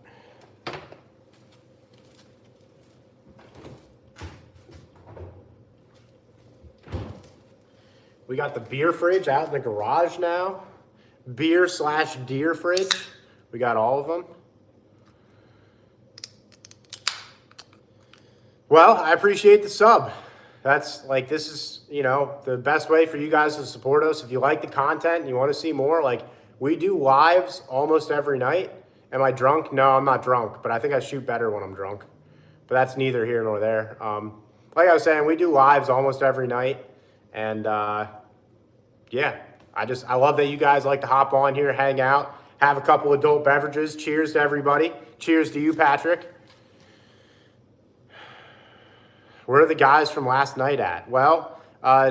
We got the beer fridge out in the garage now. Beer/deer fridge. We got all of them. Well, I appreciate the sub. That's like, this is, you know, the best way for you guys to support us. If you like the content and you want to see more, like we do lives almost every night. Am I drunk? No, I'm not drunk, but I think I shoot better when I'm drunk. But that's neither here nor there. Like I was saying, we do lives almost every night. And yeah, I love that you guys like to hop on here, hang out, have a couple adult beverages. Cheers to everybody. Cheers to you, Patrick. Where are the guys from last night at? Well,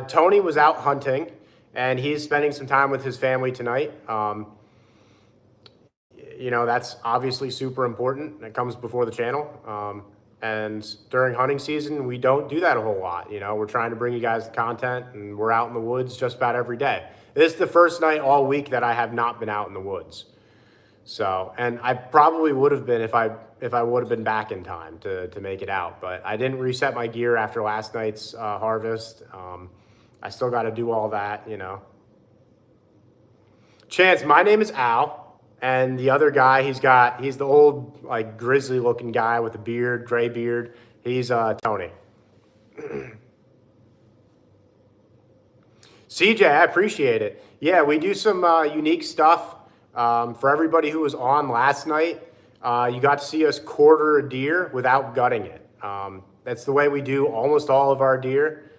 Tony was out hunting, and he's spending some time with his family tonight. You know, that's obviously super important. It comes before the channel. And during hunting season, we don't do that a whole lot. You know, we're trying to bring you guys the content, and we're out in the woods just about every day. This is the first night all week that I have not been out in the woods. So, and I probably would have been if I would have been back in time to make it out, but I didn't reset my gear after last night's harvest. I still got to do all that, you know. Chance, my name is Al, and the other guy, he's the old like grizzly looking guy with a beard, gray beard. He's Tony. CJ, I appreciate it. Yeah, we do some unique stuff. For everybody who was on last night, you got to see us quarter a deer without gutting it. That's the way we do almost all of our deer.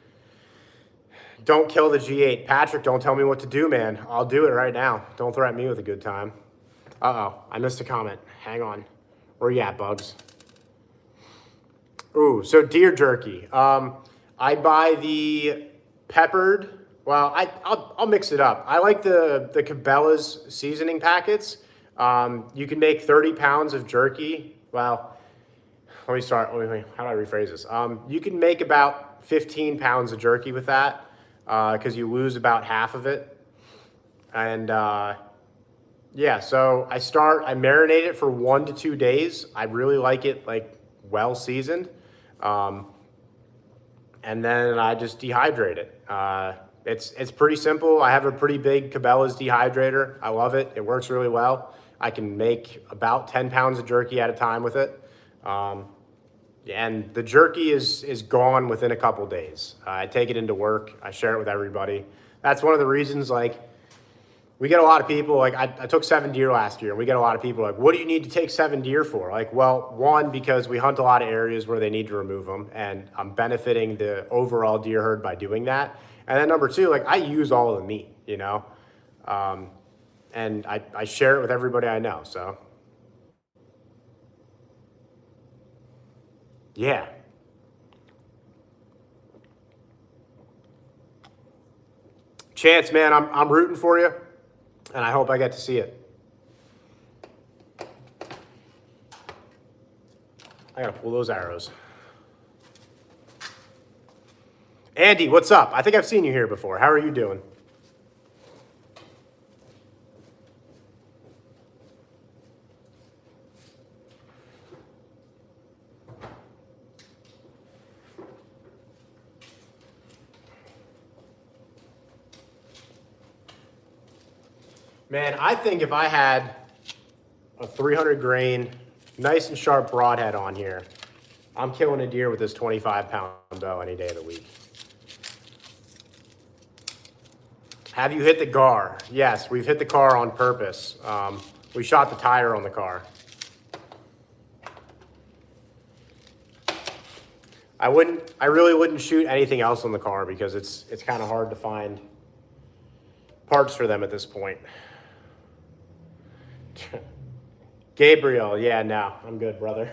Don't kill the G8. Patrick, don't tell me what to do, man. I'll do it right now. Don't threaten me with a good time. Uh-oh, I missed a comment. Hang on. Where you at, Bugs? Ooh, so deer jerky. I buy the peppered. Well, I'll mix it up. I like the Cabela's seasoning packets. You can make 30 pounds of jerky. Well, let me start. How do I rephrase this? You can make about 15 pounds of jerky with that because you lose about half of it. And yeah, so I marinate it for 1 to 2 days. I really like it like well seasoned. And then I just dehydrate it. It's pretty simple. I have a pretty big Cabela's dehydrator. I love it. It works really well. I can make about 10 pounds of jerky at a time with it. And the jerky is gone within a couple days. I take it into work. I share it with everybody. That's one of the reasons, like, we get a lot of people, like, I took 7 deer last year, and we get a lot of people like, what do you need to take 7 deer for? Like, well, one, because we hunt a lot of areas where they need to remove them, and I'm benefiting the overall deer herd by doing that. And then number 2, like, I use all of the meat, you know? And I share it with everybody I know, so. Yeah. Chance, man, I'm rooting for you, and I hope I get to see it. I gotta pull those arrows. Andy, what's up? I think I've seen you here before. How are you doing? Man, I think if I had a 300 grain, nice and sharp broadhead on here, I'm killing a deer with this 25-pound bow any day of the week. Have you hit the gar? Yes, we've hit the car on purpose. We shot the tire on the car. I really wouldn't shoot anything else on the car because it's kind of hard to find parts for them at this point. Gabriel, yeah, no, I'm good, brother.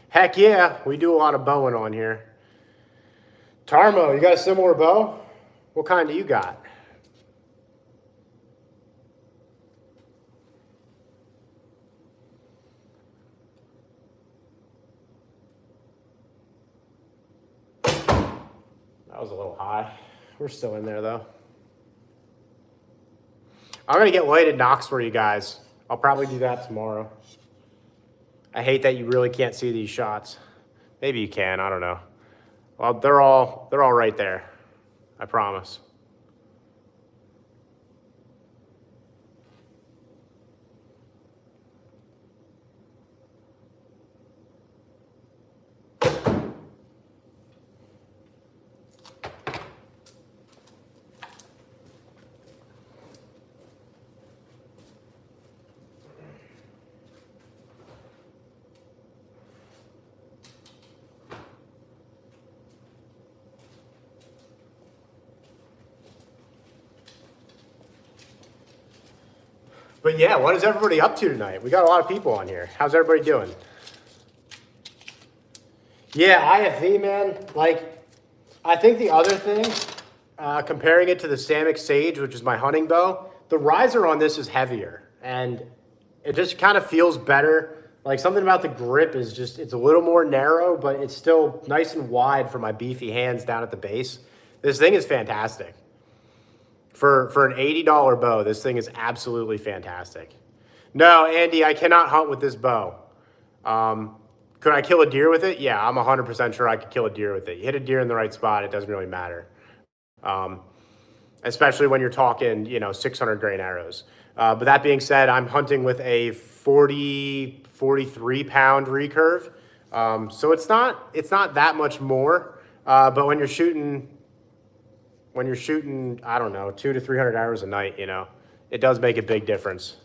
Heck yeah, we do a lot of bowing on here. Tarmo, you got a similar bow? What kind do you got? That was a little high. We're still in there though. I'm gonna get lighted knocks for you guys. I'll probably do that tomorrow. I hate that you really can't see these shots. Maybe you can, I don't know. Well, they're all right there. I promise. But yeah, what is everybody up to tonight? We got a lot of people on here. How's everybody doing? Yeah, IFV, man. Like, I think the other thing, comparing it to the Samick Sage, which is my hunting bow, the riser on this is heavier. And it just kind of feels better. Like, something about the grip is just, it's a little more narrow, but it's still nice and wide for my beefy hands down at the base. This thing is fantastic. For an $80 bow, this thing is absolutely fantastic. No, Andy, I cannot hunt with this bow. Could I kill a deer with it? Yeah, I'm 100% sure I could kill a deer with it. You hit a deer in the right spot, it doesn't really matter. Especially when you're talking, 600 grain arrows. But that being said, I'm hunting with a 43 pound recurve. So it's not that much more. But when you're shooting, I don't know, 200 to 300 arrows a night, you know, it does make a big difference.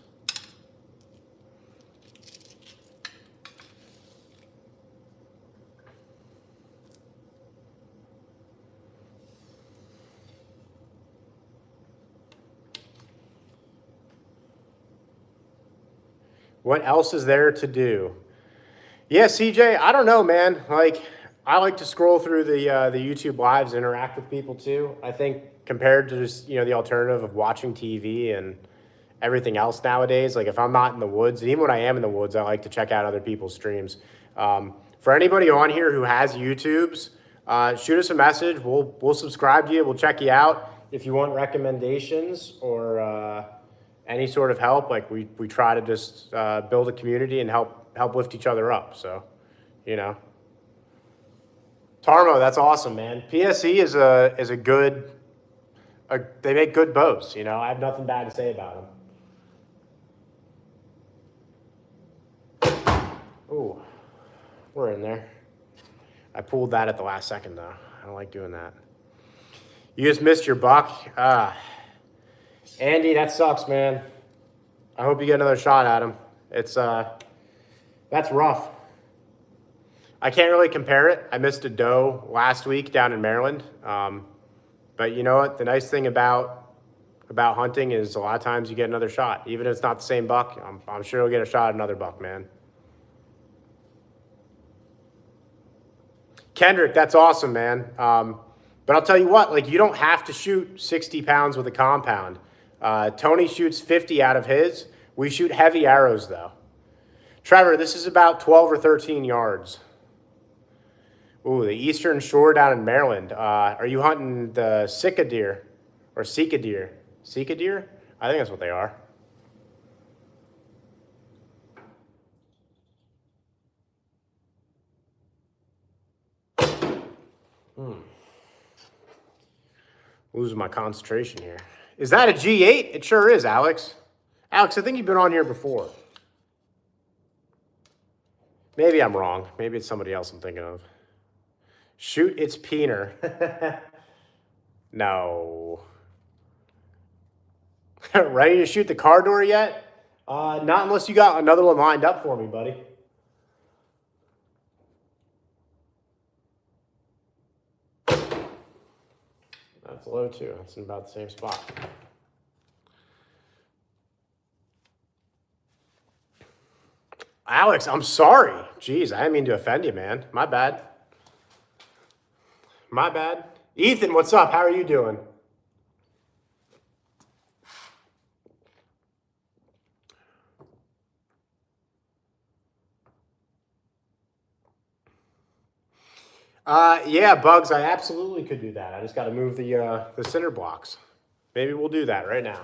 What else is there to do? Yeah, CJ, I don't know, man. Like, I like to scroll through the YouTube lives, interact with people too. I think compared to just, you know, the alternative of watching TV and everything else nowadays, like if I'm not in the woods, and even when I am in the woods, I like to check out other people's streams. For anybody on here who has YouTubes, shoot us a message. We'll subscribe to you. We'll check you out. If you want recommendations or any sort of help, like we try to just build a community and help lift each other up. So, you know, Tarmo, that's awesome, man. PSE is a good. They make good bows. You know, I have nothing bad to say about them. Ooh, we're in there. I pulled that at the last second though. I don't like doing that. You just missed your buck. Andy, that sucks, man. I hope you get another shot at him. It's that's rough. I can't really compare it. I missed a doe last week down in Maryland. But you know what? The nice thing about hunting is a lot of times you get another shot. Even if it's not the same buck, I'm sure you'll get a shot at another buck, man. Kendrick, that's awesome, man. But I'll tell you what, like you don't have to shoot 60 pounds with a compound. Tony shoots 50 out of his. We shoot heavy arrows though. Trevor, this is about 12 or 13 yards. Ooh, the Eastern Shore down in Maryland. Are you hunting the Sika deer or Sika deer? Sika deer? I think that's what they are. Losing my concentration here. Is that a G8? It sure is, Alex. Alex, I think you've been on here before. Maybe I'm wrong. Maybe it's somebody else I'm thinking of. Shoot, it's Peener. No. Ready to shoot the car door yet? Not unless you got another one lined up for me, buddy. That's low too. That's in about the same spot. Alex, I'm sorry. Jeez, I didn't mean to offend you, man. My bad. My bad. Ethan, what's up? How are you doing? Yeah, Bugs, I absolutely could do that. I just got to move the cinder blocks. Maybe we'll do that right now.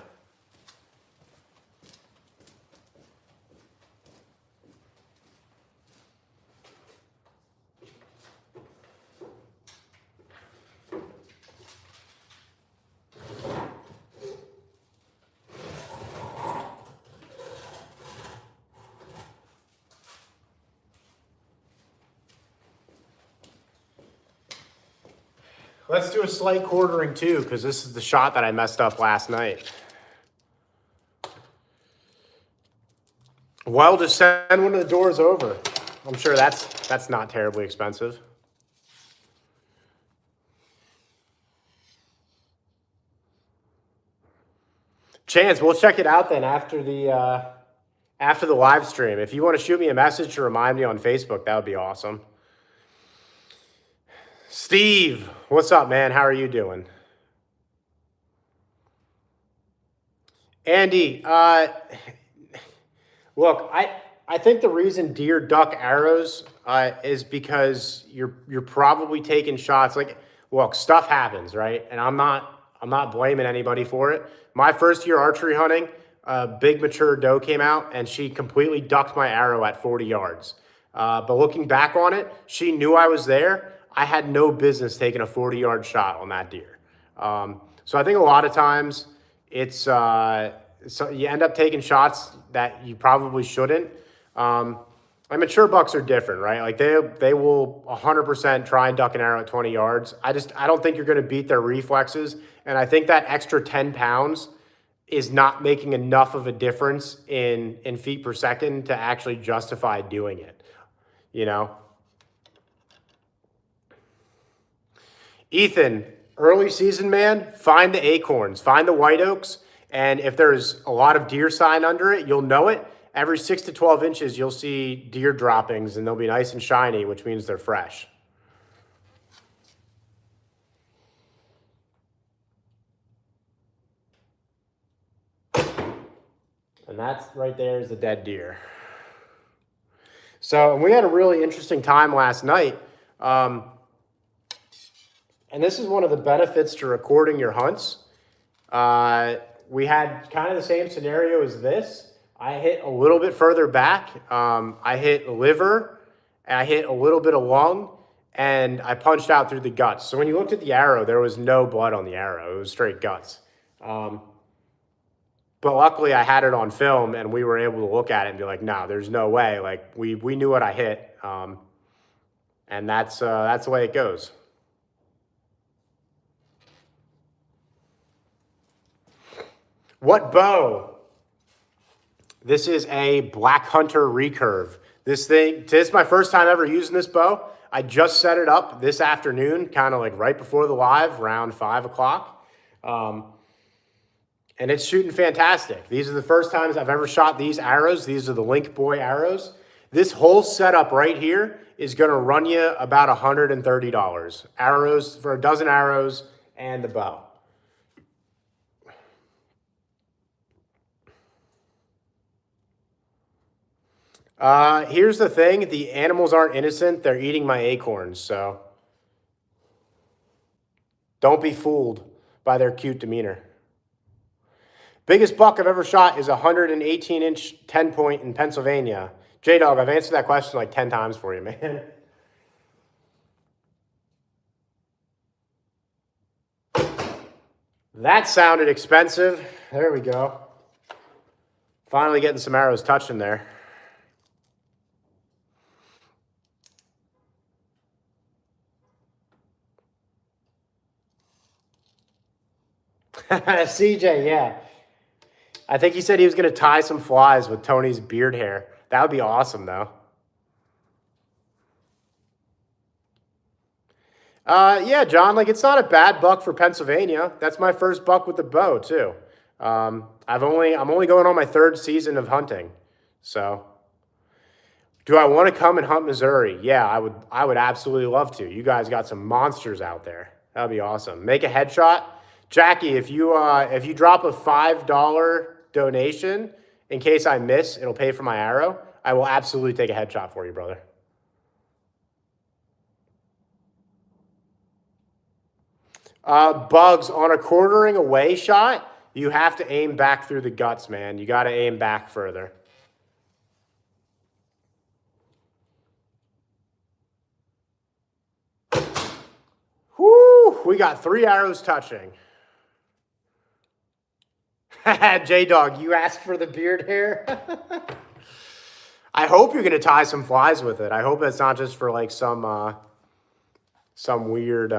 Let's do a slight quartering too, because this is the shot that I messed up last night. Well, just send one of the doors over. I'm sure that's not terribly expensive. Chance, we'll check it out then after the live stream. If you want to shoot me a message to remind me on Facebook, that would be awesome. Steve, what's up, man? How are you doing? Andy, look, I think the reason deer duck arrows is because you're probably taking shots. Like, look, stuff happens, right? And I'm not blaming anybody for it. My first year archery hunting, a big mature doe came out and she completely ducked my arrow at 40 yards. But looking back on it, she knew I was there. I had no business taking a 40-yard shot on that deer. So I think a lot of times it's so you end up taking shots that you probably shouldn't. Like mature bucks are different, right? Like they will 100% try and duck an arrow at 20 yards. I don't think you're going to beat their reflexes, and I think that extra 10 pounds is not making enough of a difference in feet per second to actually justify doing it. You know, Ethan, early season man, find the acorns, find the white oaks, and if there's a lot of deer sign under it, you'll know it. Every 6 to 12 inches, you'll see deer droppings, and they'll be nice and shiny, which means they're fresh. And that's right there is the dead deer. So we had a really interesting time last night. And this is one of the benefits to recording your hunts. We had kind of the same scenario as this. I hit a little bit further back. I hit liver, I hit a little bit of lung, and I punched out through the guts. So when you looked at the arrow, there was no blood on the arrow. It was straight guts. But luckily I had it on film and we were able to look at it and be like, no, there's no way. Like we knew what I hit. And that's the way it goes. What bow? This is a Black Hunter recurve. This is my first time ever using this bow. I just set it up this afternoon, kind of like right before the live, around 5 o'clock. And it's shooting fantastic. These are the first times I've ever shot these arrows. These are the Link Boy arrows. This whole setup right here is going to run you about $130. Arrows for a dozen arrows and the bow. Here's the thing. The animals aren't innocent. They're eating my acorns, so don't be fooled by their cute demeanor. Biggest buck I've ever shot is a 118-inch 10-point in Pennsylvania. J-Dog, I've answered that question like 10 times for you, man. That sounded expensive. There we go. Finally getting some arrows touching there. CJ, yeah. I think he said he was going to tie some flies with Tony's beard hair. That would be awesome, though. Yeah, John, like it's not a bad buck for Pennsylvania. That's my first buck with the bow, too. I'm only going on my third season of hunting. So, do I want to come and hunt Missouri? Yeah, I would absolutely love to. You guys got some monsters out there. That'd be awesome. Make a headshot. Jackie, if you drop a $5 donation, in case I miss, it'll pay for my arrow. I will absolutely take a headshot for you, brother. Bugs, on a quartering away shot, you have to aim back through the guts, man. You got to aim back further. Whoo! We got 3 arrows touching. J-Dog, you asked for the beard hair? I hope you're going to tie some flies with it. I hope it's not just for like some weird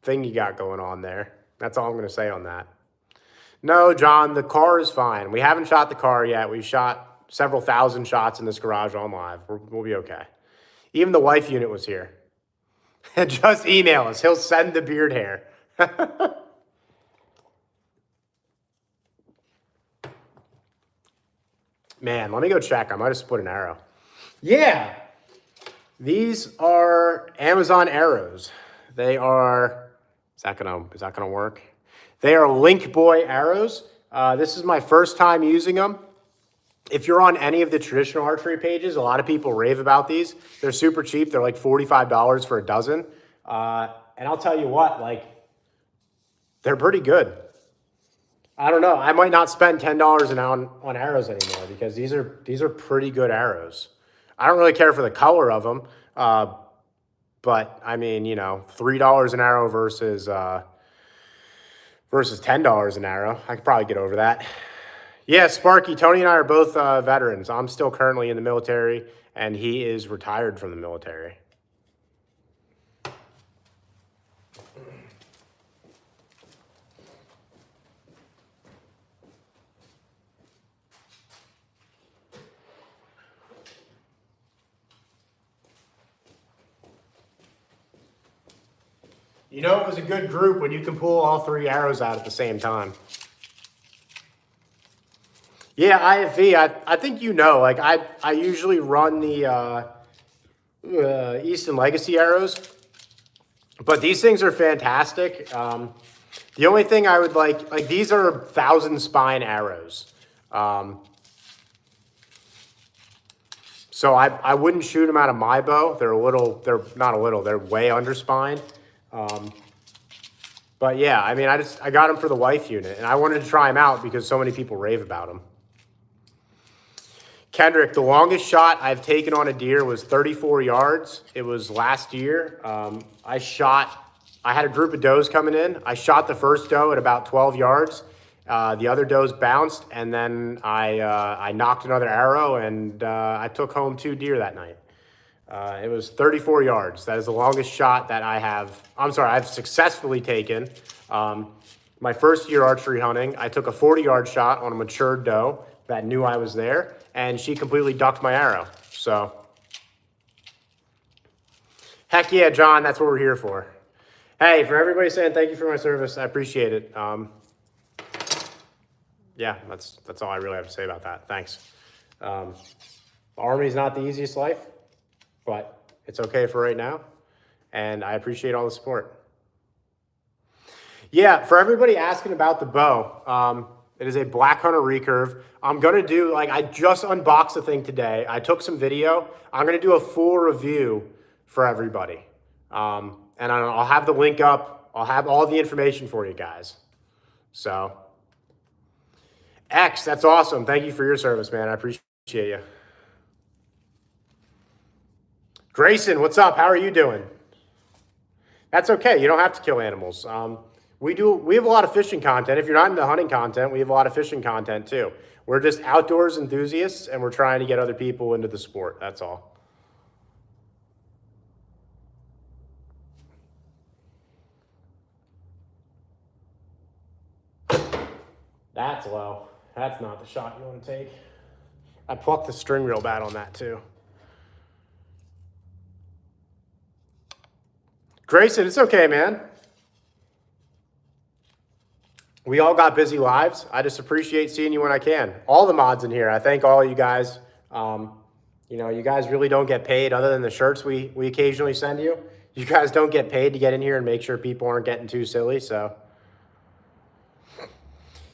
thing you got going on there. That's all I'm going to say on that. No, John, the car is fine. We haven't shot the car yet. We've shot several thousand shots in this garage on live. We'll be okay. Even the wife unit was here. Just email us. He'll send the beard hair. Man, let me go check. I might have split an arrow. Yeah. These are Amazon arrows. They are, is that gonna work? They are Link Boy arrows. This is my first time using them. If you're on any of the traditional archery pages, a lot of people rave about these. They're super cheap. They're like $45 for a dozen. And I'll tell you what, like, they're pretty good. I don't know. I might not spend $10 an ounce on arrows anymore because these are pretty good arrows. I don't really care for the color of them, but I mean, you know, $3 an arrow versus $10 an arrow. I could probably get over that. Yeah, Sparky, Tony and I are both veterans. I'm still currently in the military, and he is retired from the military. You know, it was a good group when you can pull all 3 arrows out at the same time. Yeah, IFV, I think you know, like I usually run the Easton Legacy arrows, but these things are fantastic. The only thing I would like these are 1,000 spine arrows. So I wouldn't shoot them out of my bow. They're not a little, they're way under spine. But yeah, I mean, I got them for the wife unit, and I wanted to try them out because so many people rave about them. Kendrick, the longest shot I've taken on a deer was 34 yards. It was last year. I had a group of does coming in. I shot the first doe at about 12 yards. The other does bounced, and then I knocked another arrow, and I took home 2 deer that night. It was 34 yards. That is the longest shot that I've successfully taken. My first year archery hunting, I took a 40-yard shot on a matured doe that knew I was there, and she completely ducked my arrow. So, heck yeah, John, that's what we're here for. Hey, for everybody saying thank you for my service, I appreciate it. Yeah, that's all I really have to say about that. Thanks. The Army's not the easiest life, but it's okay for right now, and I appreciate all the support. Yeah, for everybody asking about the bow, it is a Black Hunter recurve. I'm gonna do, I just unboxed the thing today. I took some video. I'm gonna do a full review for everybody. And I'll have the link up. I'll have all the information for you guys. So, X, that's awesome. Thank you for your service, man. I appreciate you. Grayson, what's up? How are you doing? That's okay. You don't have to kill animals. We have a lot of fishing content. If you're not into hunting content, we have a lot of fishing content too. We're just outdoors enthusiasts, and we're trying to get other people into the sport. That's all. That's low. That's not the shot you want to take. I plucked the string real bad on that too. Grayson, it's okay, man. We all got busy lives. I just appreciate seeing you when I can. All the mods in here, I thank all you guys. You know, you guys really don't get paid other than the shirts we occasionally send you. You guys don't get paid to get in here and make sure people aren't getting too silly, so.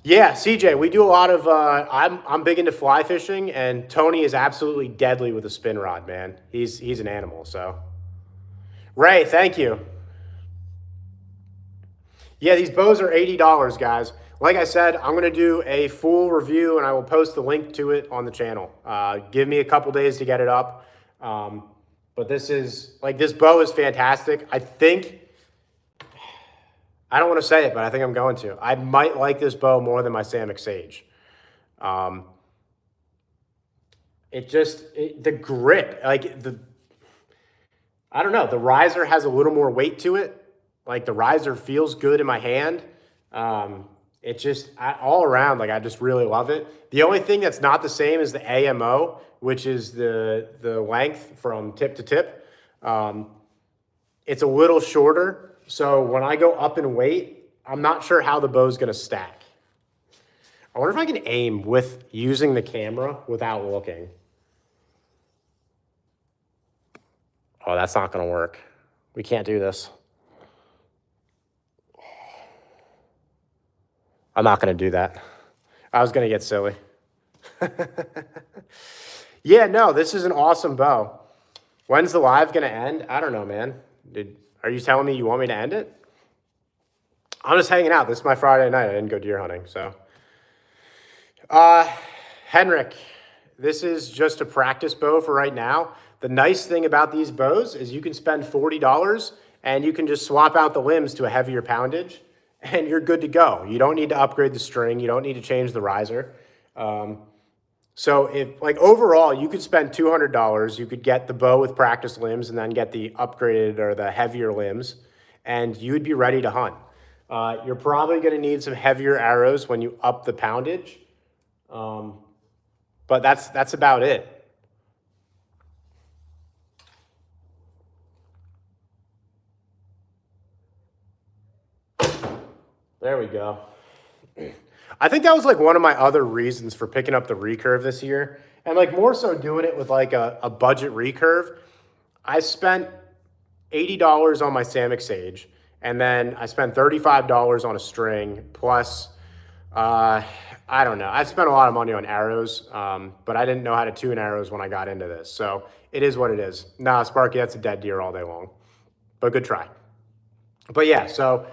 Yeah, CJ, we do a lot of, I'm big into fly fishing, and Tony is absolutely deadly with a spin rod, man. He's an animal, so. Ray, thank you. Yeah, these bows are $80, guys. Like I said, I'm going to do a full review, and I will post the link to it on the channel. Give me a couple days to get it up. But this bow is fantastic. I don't want to say it, but I think I'm going to. I might like this bow more than my Samick Sage. The grip, I don't know, the riser has a little more weight to it. Like, the riser feels good in my hand. All around, I just really love it. The only thing that's not the same is the AMO, which is the length from tip to tip. It's a little shorter, so when I go up in weight, I'm not sure how the bow's gonna stack. I wonder if I can aim with using the camera without looking. Oh, that's not gonna work. We can't do this. I'm not going to do that. I was going to get silly. Yeah, no, this is an awesome bow. When's the live going to end? I don't know, man. Are you telling me you want me to end it? I'm just hanging out. This is my Friday night. I didn't go deer hunting, so. Henrik, this is just a practice bow for right now. The nice thing about these bows is you can spend $40 and you can just swap out the limbs to a heavier poundage, and you're good to go. You don't need to upgrade the string. You don't need to change the riser. So if like overall, you could spend $200, you could get the bow with practice limbs and then get the upgraded or the heavier limbs, and you'd be ready to hunt. You're probably going to need some heavier arrows when you up the poundage, but that's about it. There we go. I think that was like one of my other reasons for picking up the recurve this year. And like more so doing it with like a budget recurve. I spent $80 on my Samick Sage. And then I spent $35 on a string plus, I don't know. I spent a lot of money on arrows, but I didn't know how to tune arrows when I got into this. So it is what it is. Nah, Sparky, that's a dead deer all day long. But good try. But yeah, so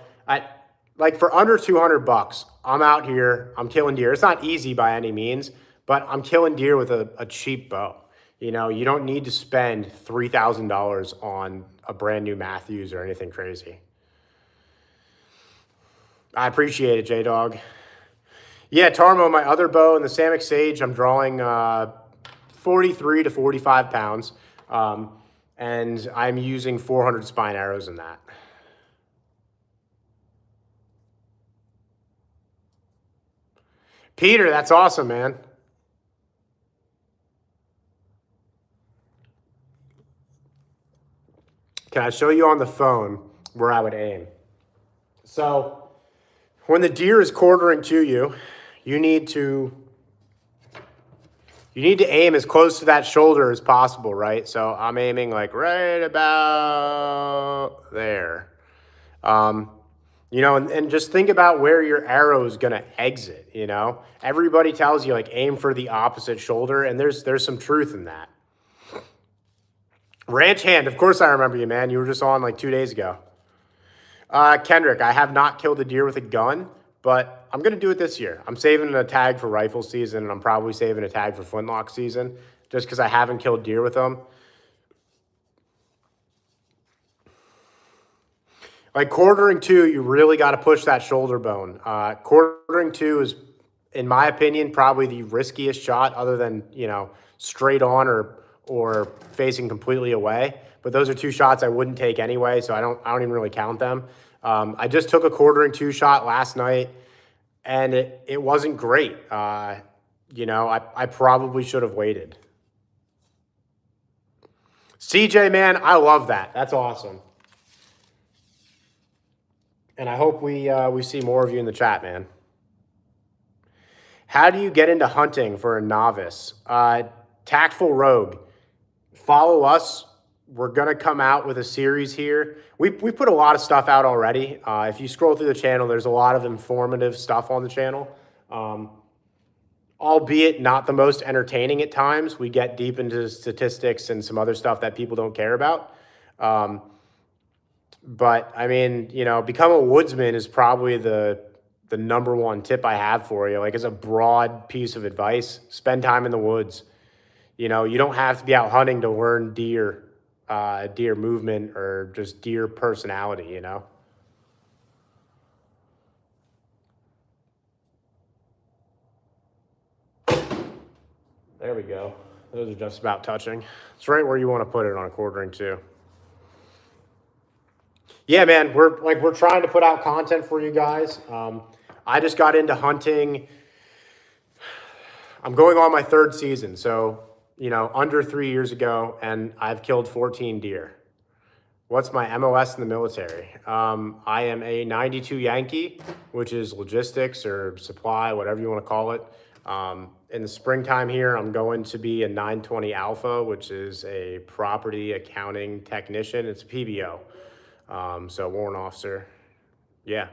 like for under $200, I'm out here, I'm killing deer. It's not easy by any means, but I'm killing deer with a cheap bow. You know, you don't need to spend $3,000 on a brand new Matthews or anything crazy. I appreciate it, J-Dog. Yeah, Tarmo, my other bow and the Samick Sage, I'm drawing 43 to 45 pounds, and I'm using 400 spine arrows in that. Peter, that's awesome, man. Can I show you on the phone where I would aim? So when the deer is quartering to you, you need to aim as close to that shoulder as possible, right? So I'm aiming like right about there. You know, and just think about where your arrow is going to exit, you know? Everybody tells you, like, aim for the opposite shoulder, and there's some truth in that. Ranch Hand, of course I remember you, man. You were just on, like, 2 days ago. Kendrick, I have not killed a deer with a gun, but I'm going to do it this year. I'm saving a tag for rifle season, and I'm probably saving a tag for flintlock season, just because I haven't killed deer with them. Like quartering two, you really got to push that shoulder bone. Quartering two is, in my opinion, probably the riskiest shot other than, you know, straight on or facing completely away. But those are two shots I wouldn't take anyway, so I don't even really count them. I just took a quartering two shot last night, and it wasn't great. You know, I probably should have waited. CJ, man, I love that. That's awesome. And I hope we see more of you in the chat, man. How do you get into hunting for a novice? Tactful Rogue. Follow us. We're going to come out with a series here. We put a lot of stuff out already. If you scroll through the channel, there's a lot of informative stuff on the channel. Albeit not the most entertaining at times. We get deep into statistics and some other stuff that people don't care about. But I mean, you know, become a woodsman is probably the number one tip I have for you. Like, as a broad piece of advice, spend time in the woods. You know, you don't have to be out hunting to learn deer movement or just deer personality, you know? There we go. Those are just about touching. It's right where you want to put it on a quartering too. Yeah, man, we're trying to put out content for you guys. I just got into hunting. I'm going on my third season, so, you know, under 3 years ago, and I've killed 14 deer. What's my MOS in the military? I am a 92 Yankee, which is logistics or supply, whatever you want to call it. In the springtime here, I'm going to be a 920 Alpha, which is a property accounting technician. It's a PBO. So warrant officer. Yeah.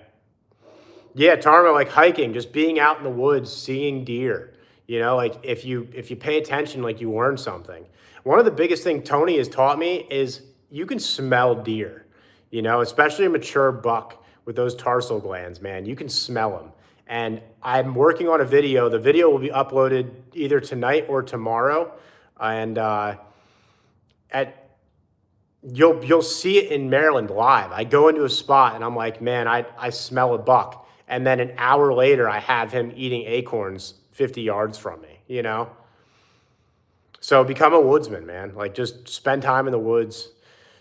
Yeah, Tarma, like hiking, just being out in the woods, seeing deer. You know, like if you pay attention, like you learn something. One of the biggest things Tony has taught me is you can smell deer, you know, especially a mature buck with those tarsal glands, man. You can smell them. And I'm working on a video. The video will be uploaded either tonight or tomorrow. And you'll see it in Maryland live. I go into a spot and I'm like, man, I smell a buck. And then an hour later, I have him eating acorns 50 yards from me, you know? So become a woodsman, man. Like, just spend time in the woods.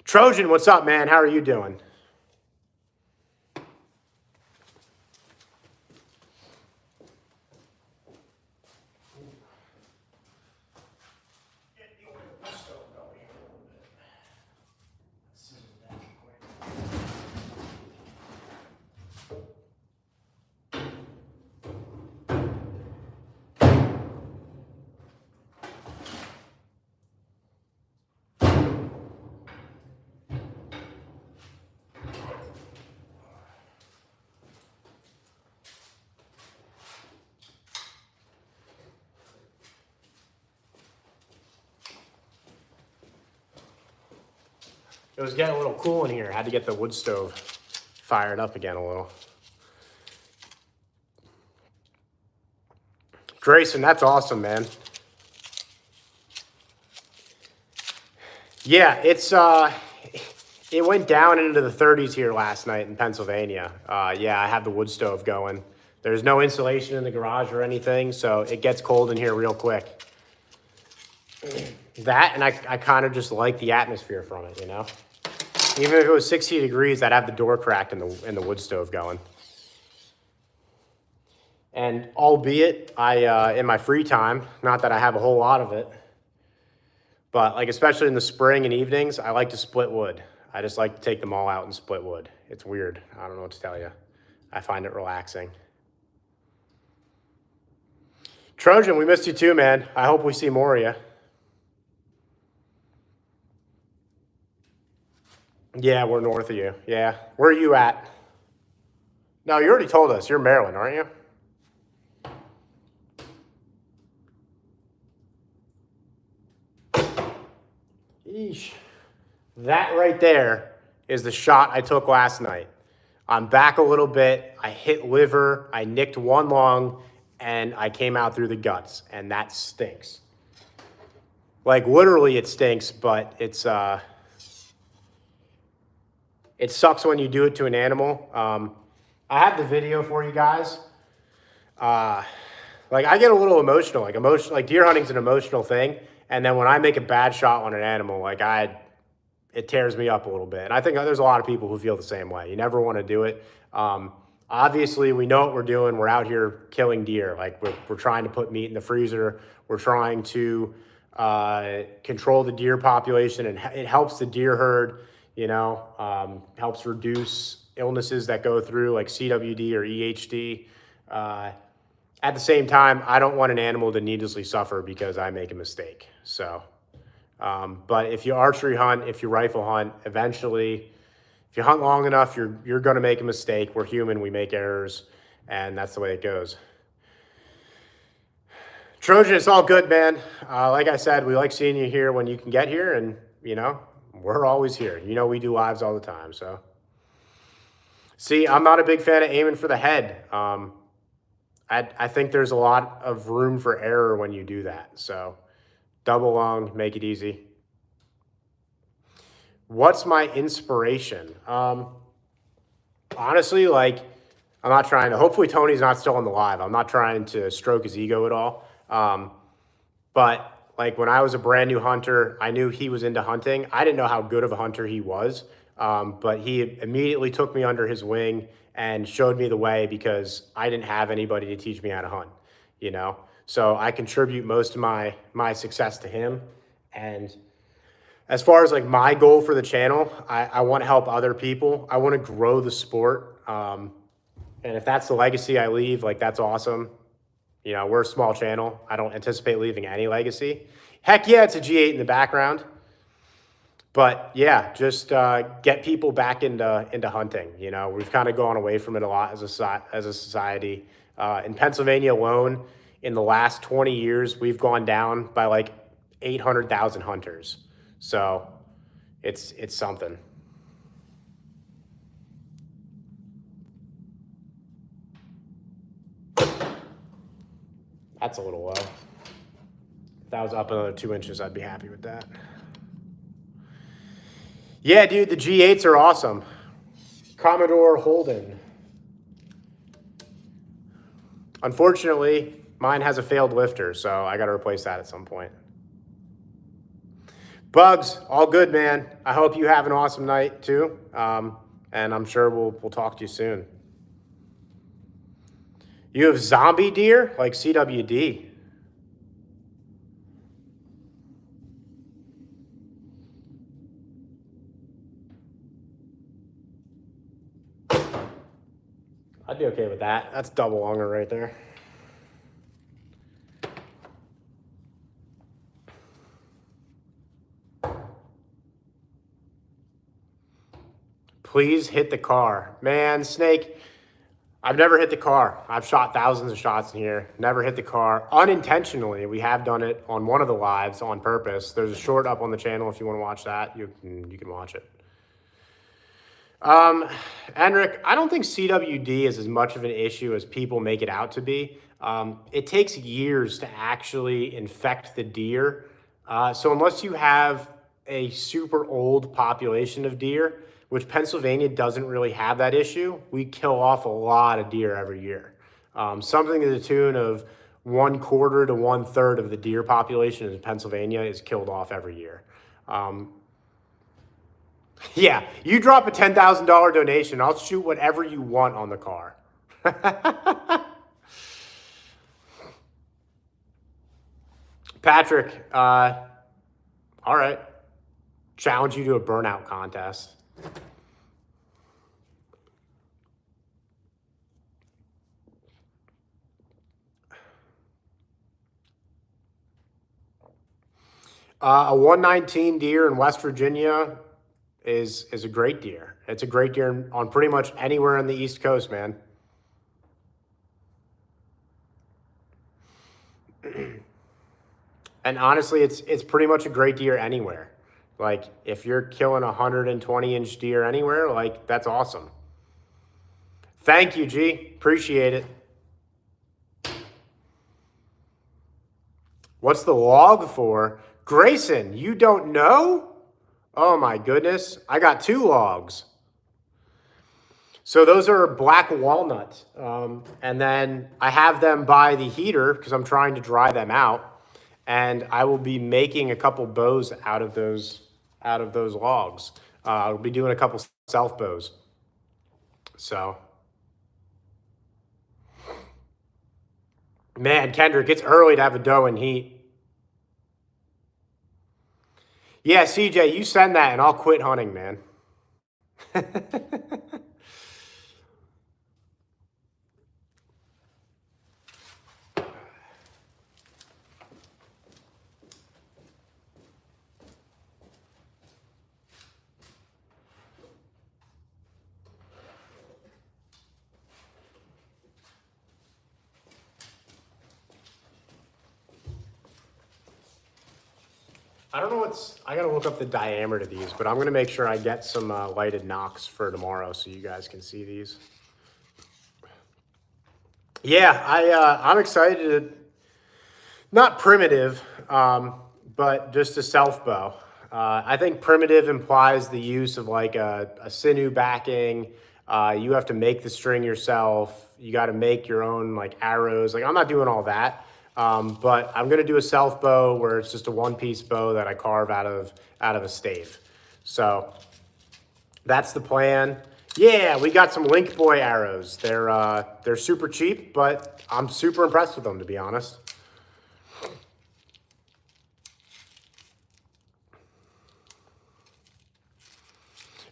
Trojan, what's up, man? How are you doing? It was getting a little cool in here. I had to get the wood stove fired up again a little. Grayson, that's awesome, man. Yeah, it went down into the 30s here last night in Pennsylvania. Yeah, I have the wood stove going. There's no insulation in the garage or anything, so it gets cold in here real quick. That, and I kind of just like the atmosphere from it, you know? Even if it was 60 degrees, I'd have the door cracked and the wood stove going. And albeit, in my free time, not that I have a whole lot of it, but like especially in the spring and evenings, I like to split wood. I just like to take them all out and split wood. It's weird. I don't know what to tell you. I find it relaxing. Trojan, we missed you too, man. I hope we see more of you. Yeah, we're north of you. Yeah. Where are you at? No, you already told us. You're Maryland, aren't you? Eesh. That right there is the shot I took last night. I'm back a little bit. I hit liver. I nicked one lung, and I came out through the guts, and that stinks. Like, literally it stinks, but it's... It sucks when you do it to an animal. I have the video for you guys. Like, I get a little emotional. Like deer hunting's an emotional thing. And then when I make a bad shot on an animal, like it tears me up a little bit. And I think there's a lot of people who feel the same way. You never want to do it. Obviously, we know what we're doing. We're out here killing deer. Like, we're trying to put meat in the freezer. We're trying to control the deer population, and it helps the deer herd. You know, helps reduce illnesses that go through like CWD or EHD. At the same time, I don't want an animal to needlessly suffer because I make a mistake. So, but if you archery hunt, if you rifle hunt, eventually, if you hunt long enough, you're going to make a mistake. We're human, we make errors, and that's the way it goes. Trojan, it's all good, man. Like I said, we like seeing you here when you can get here, and you know, we're always here. You know, we do lives all the time, so. See, I'm not a big fan of aiming for the head. I think there's a lot of room for error when you do that. So, double lung, make it easy. What's my inspiration? Honestly, like, I'm not trying to, hopefully Tony's not still on the live. I'm not trying to stroke his ego at all. But like when I was a brand new hunter, I knew he was into hunting. I didn't know how good of a hunter he was, but he immediately took me under his wing and showed me the way because I didn't have anybody to teach me how to hunt, you know? So I contribute most of my success to him. And as far as like my goal for the channel, I want to help other people. I want to grow the sport. And if that's the legacy I leave, like that's awesome. You know, we're a small channel. I don't anticipate leaving any legacy. Heck yeah, it's a G8 in the background. But yeah, just get people back into hunting. You know, we've kind of gone away from it a lot as a society. In Pennsylvania alone, in the last 20 years, we've gone down by like 800,000 hunters. So it's something. That's a little low. If that was up another 2 inches, I'd be happy with that. Yeah, dude, the G8s are awesome. Commodore Holden. Unfortunately, Mine has a failed lifter, so I got to replace that at some point. Bugs, all good, man. I hope you have an awesome night too. And I'm sure we'll talk to you soon. You have zombie deer like CWD. I'd be okay with that. That's double longer right there. Please hit the car. Man, Snake, I've never hit the car. I've shot thousands of shots in here. Never hit the car. Unintentionally, we have done it on one of the lives on purpose. There's a short up on the channel if you want to watch that. You can watch it. Enric, I don't think CWD is as much of an issue as people make it out to be. It takes years to actually infect the deer. So unless you have a super old population of deer, which Pennsylvania doesn't really have that issue, we kill off a lot of deer every year. Something to the tune of 1/4 to 1/3 of the deer population in Pennsylvania is killed off every year. Yeah, you drop a $10,000 donation, I'll shoot whatever you want on the car. Patrick, all right. Challenge you to a burnout contest. A 119 deer in West Virginia is a great deer. It's a great deer on pretty much anywhere on the East Coast, man. And honestly, it's pretty much a great deer anywhere. Like, if you're killing a 120-inch deer anywhere, like, that's awesome. Thank you, G. Appreciate it. What's the log for? Grayson, you don't know? Oh my goodness. I got 2 logs. So those are black walnut. And then I have them by the heater because I'm trying to dry them out. And I will be making a couple bows out of those logs. I'll be doing a couple self bows. So, man, Kendrick, it's early to have a doe in heat. Yeah, CJ, you send that and I'll quit hunting, man. I don't know I gotta look up the diameter of these, but I'm gonna make sure I get some lighted nocks for tomorrow so you guys can see these. Yeah, I'm excited. Not primitive, but just a self bow. I think primitive implies the use of like a sinew backing. You have to make the string yourself. You got to make your own like arrows. Like, I'm not doing all that. But I'm gonna do a self bow where it's just a one-piece bow that I carve out of a stave. So that's the plan. Yeah, we got some Link Boy arrows. They're super cheap, but I'm super impressed with them, to be honest.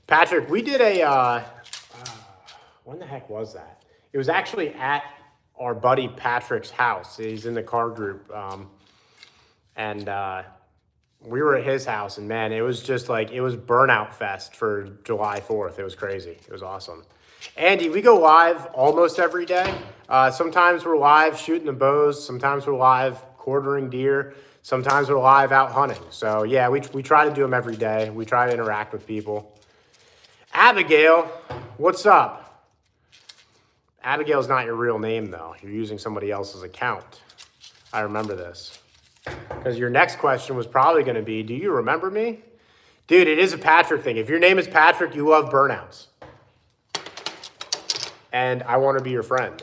Patrick, we did a when the heck was that? It was actually at our buddy Patrick's house. He's in the car group. And we were at his house, and man, it was just like, it was burnout fest for July 4th. It was crazy. It was awesome. Andy, we go live almost every day. Sometimes we're live shooting the bows. Sometimes we're live quartering deer. Sometimes we're live out hunting. So yeah, we try to do them every day. We try to interact with people. Abigail, what's up? Abigail's not your real name, though. You're using somebody else's account. I remember this. Because your next question was probably going to be, do you remember me? Dude, it is a Patrick thing. If your name is Patrick, you love burnouts. And I want to be your friend.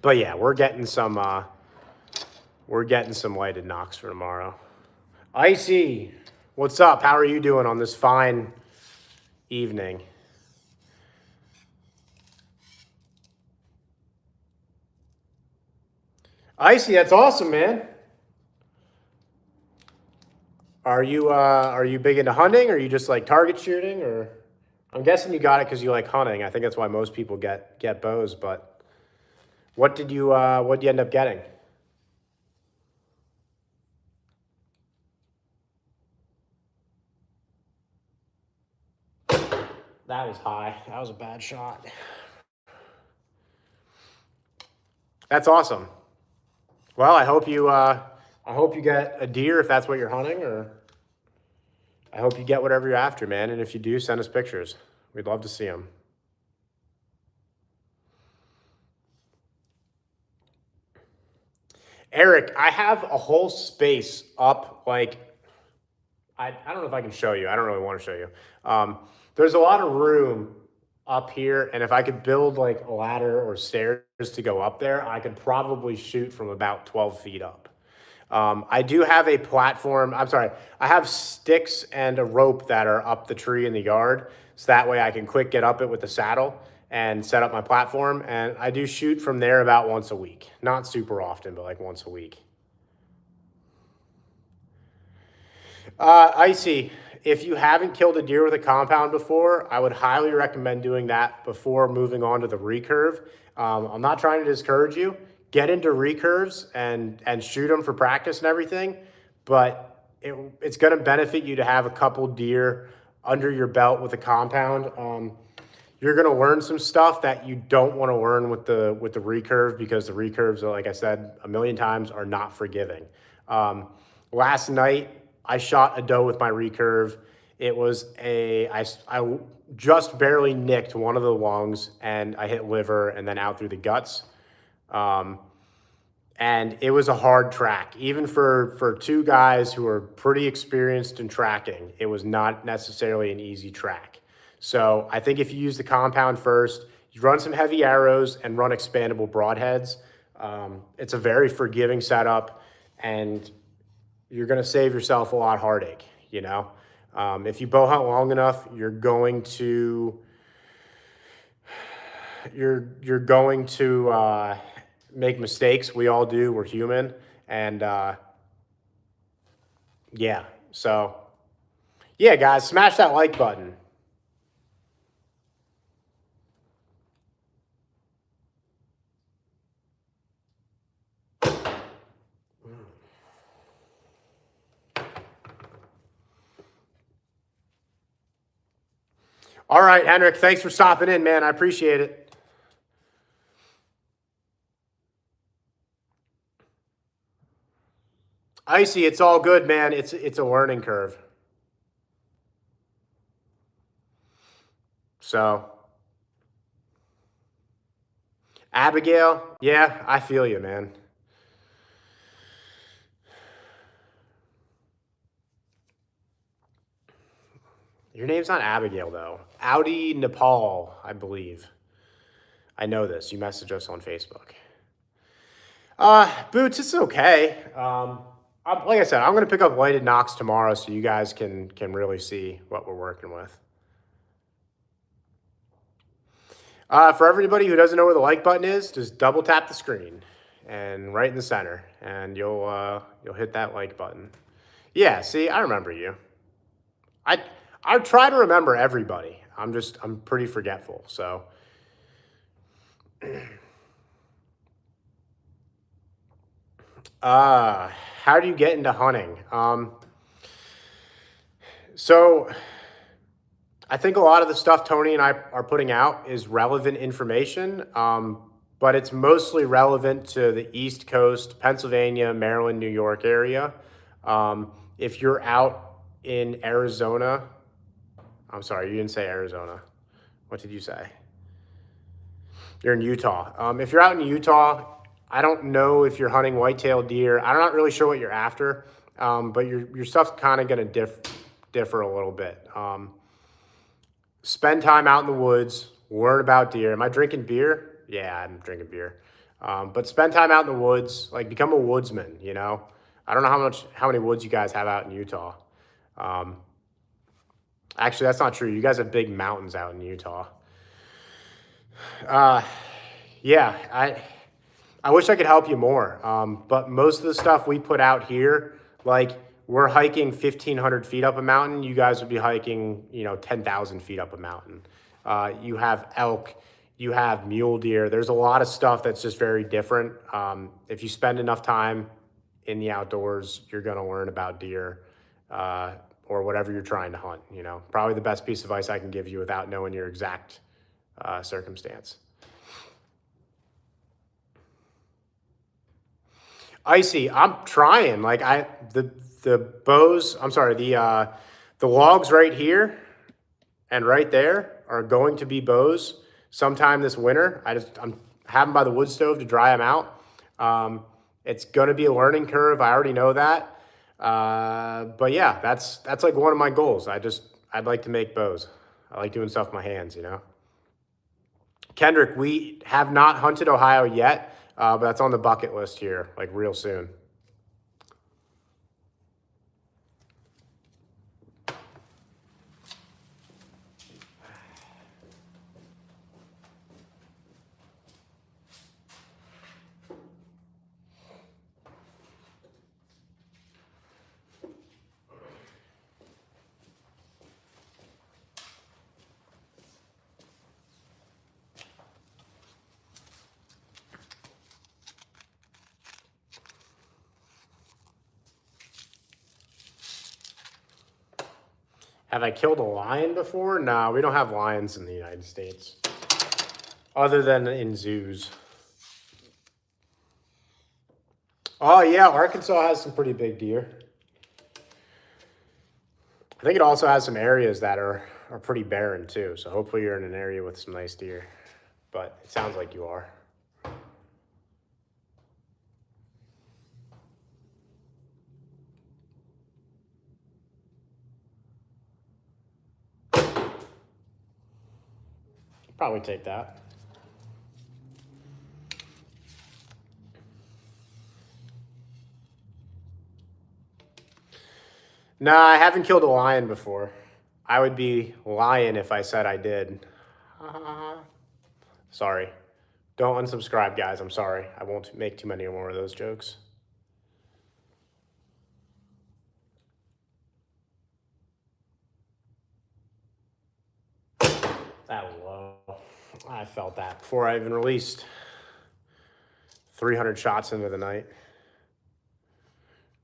But yeah, we're getting some lighted knocks for tomorrow. Icy, what's up? How are you doing on this fine evening? Icy, that's awesome, man. Are you big into hunting, or are you just like target shooting, or I'm guessing you got it because you like hunting. I think that's why most people get bows, but what did you end up getting? That was high. That was a bad shot. That's awesome. Well, I hope you get a deer if that's what you're hunting, or I hope you get whatever you're after, man. And if you do, send us pictures. We'd love to see them. Eric, I have a whole space up, like, I don't know if I can show you. I don't really want to show you. There's a lot of room up here, and if I could build like a ladder or stairs to go up there, I could probably shoot from about 12 feet up. I do have a platform. I'm sorry. I have sticks and a rope that are up the tree in the yard. So that way I can quick get up it with the saddle and set up my platform. And I do shoot from there about once a week. Not super often, but like once a week. Icy, if you haven't killed a deer with a compound before, I would highly recommend doing that before moving on to the recurve. I'm not trying to discourage you. Get into recurves and shoot them for practice and everything, but it's going to benefit you to have a couple deer under your belt with a compound. You're going to learn some stuff that you don't want to learn with the recurve, because the recurves are, like I said a million times, are not forgiving. Last night I shot a doe with my recurve. It was I just barely nicked one of the lungs, and I hit liver and then out through the guts. And it was a hard track. Even for two guys who are pretty experienced in tracking, it was not necessarily an easy track. So I think if you use the compound first, you run some heavy arrows and run expandable broadheads. It's a very forgiving setup, and you're going to save yourself a lot of heartache, you know? If you bow hunt long enough, you're going to make mistakes. We all do. We're human. And yeah, so yeah, guys, smash that like button. All right, Henrik, thanks for stopping in, man. I appreciate it. Icy, it's all good, man. It's a learning curve. So, Abigail, yeah, I feel you, man. Your name's not Abigail, though. Audi Nepal, I believe. I know this. You messaged us on Facebook. Boots, it's okay. Like I said, I'm going to pick up lighted knocks tomorrow so you guys can really see what we're working with. For everybody who doesn't know where the like button is, just double tap the screen and right in the center, and you'll hit that like button. Yeah, see, I remember you. I try to remember everybody. I'm pretty forgetful, so. How do you get into hunting? So I think a lot of the stuff Tony and I are putting out is relevant information, but it's mostly relevant to the East Coast, Pennsylvania, Maryland, New York area. If you're out in Arizona, I'm sorry, you didn't say Arizona. What did you say? You're in Utah. If you're out in Utah, I don't know if you're hunting white-tailed deer. I'm not really sure what you're after, but your stuff's kind of going to differ a little bit. Spend time out in the woods, learn about deer. Am I drinking beer? Yeah, I'm drinking beer. But spend time out in the woods, like become a woodsman, you know? I don't know how many woods you guys have out in Utah. Actually, that's not true. You guys have big mountains out in Utah. Yeah, I wish I could help you more. But most of the stuff we put out here, like we're hiking 1,500 feet up a mountain. You guys would be hiking, 10,000 feet up a mountain. You have elk, you have mule deer. There's a lot of stuff that's just very different. If you spend enough time in the outdoors, you're going to learn about deer, or whatever you're trying to hunt, Probably the best piece of advice I can give you without knowing your exact circumstance. Icy, I'm trying. Like the bows, I'm sorry, the logs right here and right there are going to be bows sometime this winter. I'm having by the wood stove to dry them out. It's going to be a learning curve. I already know that. But yeah, that's like one of my goals. I'd like to make bows. I like doing stuff with my hands, Kendrick, we have not hunted Ohio yet, but that's on the bucket list here, like real soon. Have I killed a lion before? No, we don't have lions in the United States, other than in zoos. Oh yeah, Arkansas has some pretty big deer. I think it also has some areas that are pretty barren too, so hopefully you're in an area with some nice deer, but it sounds like you are. Probably take that. No, I haven't killed a lion before. I would be lying if I said I did. Sorry. Don't unsubscribe, guys. I'm sorry. I won't make too many more of those jokes. That was low. I felt that before I even released 300 shots into the night.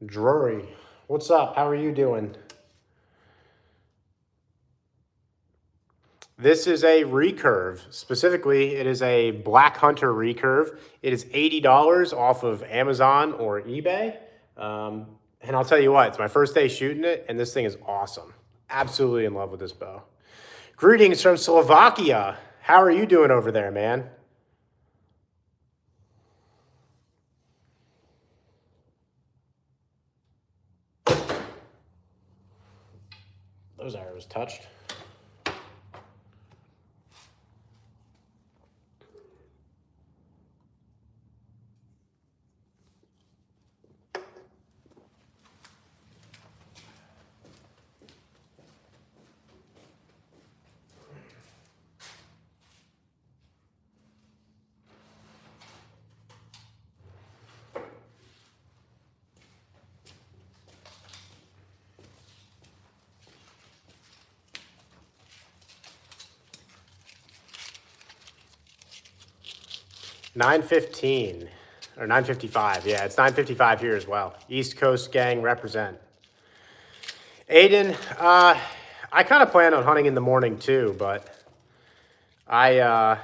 Drury, what's up? How are you doing? This is a recurve. Specifically, it is a Black Hunter recurve. It is $80 off of Amazon or eBay. And I'll tell you what, it's my first day shooting it, and this thing is awesome. Absolutely in love with this bow. Greetings from Slovakia. How are you doing over there, man? Those arrows touched. $9.15 or $9.55. Yeah, it's $9.55 here as well. East Coast gang represent. Aiden, I kind of plan on hunting in the morning too, but I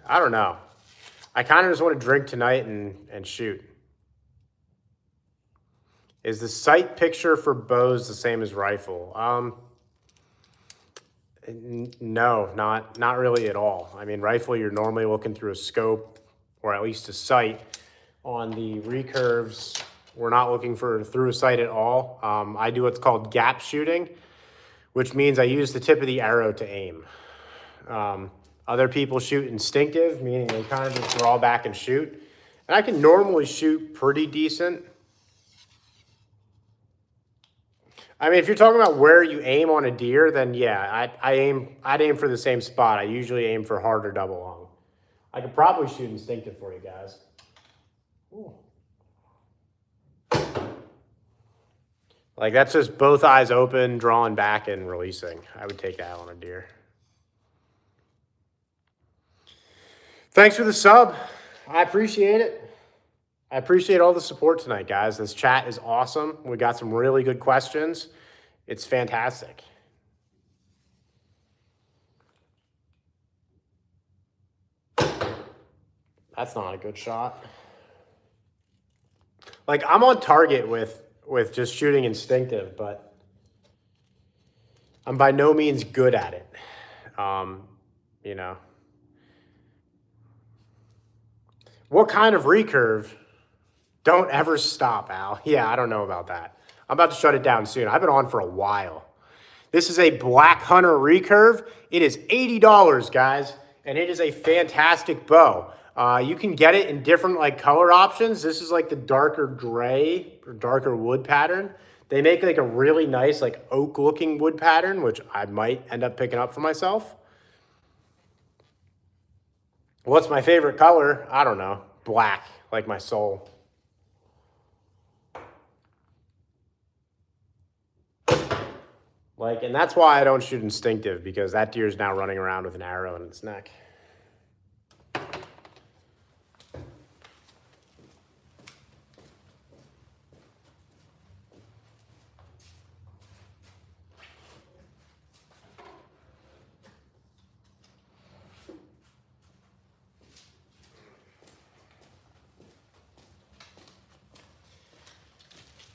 don't know. I kind of just want to drink tonight and shoot. Is the sight picture for bows the same as rifle? No, not really at all. I mean, rifle, you're normally looking through a scope or at least a sight. On the recurves, we're not looking through a sight at all. I do what's called gap shooting, which means I use the tip of the arrow to aim. Other people shoot instinctive, meaning they kind of just draw back and shoot. And I can normally shoot pretty decent. I mean, if you're talking about where you aim on a deer, then yeah, I'd aim for the same spot. I usually aim for hard or double long. I could probably shoot instinctive for you guys. Ooh. Like that's just both eyes open, drawing back and releasing. I would take that on a deer. Thanks for the sub. I appreciate it. I appreciate all the support tonight, guys. This chat is awesome. We got some really good questions. It's fantastic. That's not a good shot. Like, I'm on target with just shooting instinctive, but I'm by no means good at it. You know. What kind of recurve? Don't ever stop, Al. Yeah, I don't know about that. I'm about to shut it down soon. I've been on for a while. This is a Black Hunter recurve. It is $80, guys, and it is a fantastic bow. You can get it in different like color options. This is like the darker gray or darker wood pattern. They make like a really nice like oak looking wood pattern, which I might end up picking up for myself. What's my favorite color? I don't know. Black, like my soul. Like, and that's why I don't shoot instinctive, because that deer is now running around with an arrow in its neck.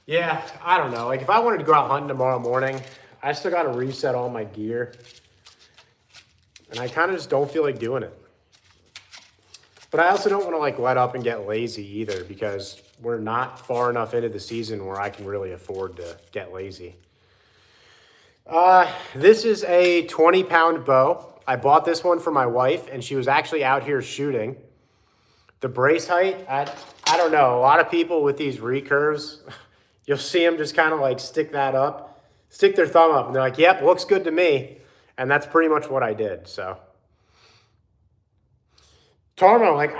Yeah, I don't know. Like, if I wanted to go out hunting tomorrow morning, I still got to reset all my gear. And I kind of just don't feel like doing it. But I also don't want to, like, let up and get lazy either, because we're not far enough into the season where I can really afford to get lazy. This is a 20-pound bow. I bought this one for my wife, and she was actually out here shooting. The brace height, I don't know. A lot of people with these recurves, you'll see them just kind of like stick their thumb up, and they're like, yep, looks good to me. And that's pretty much what I did, so. Tarmo, like,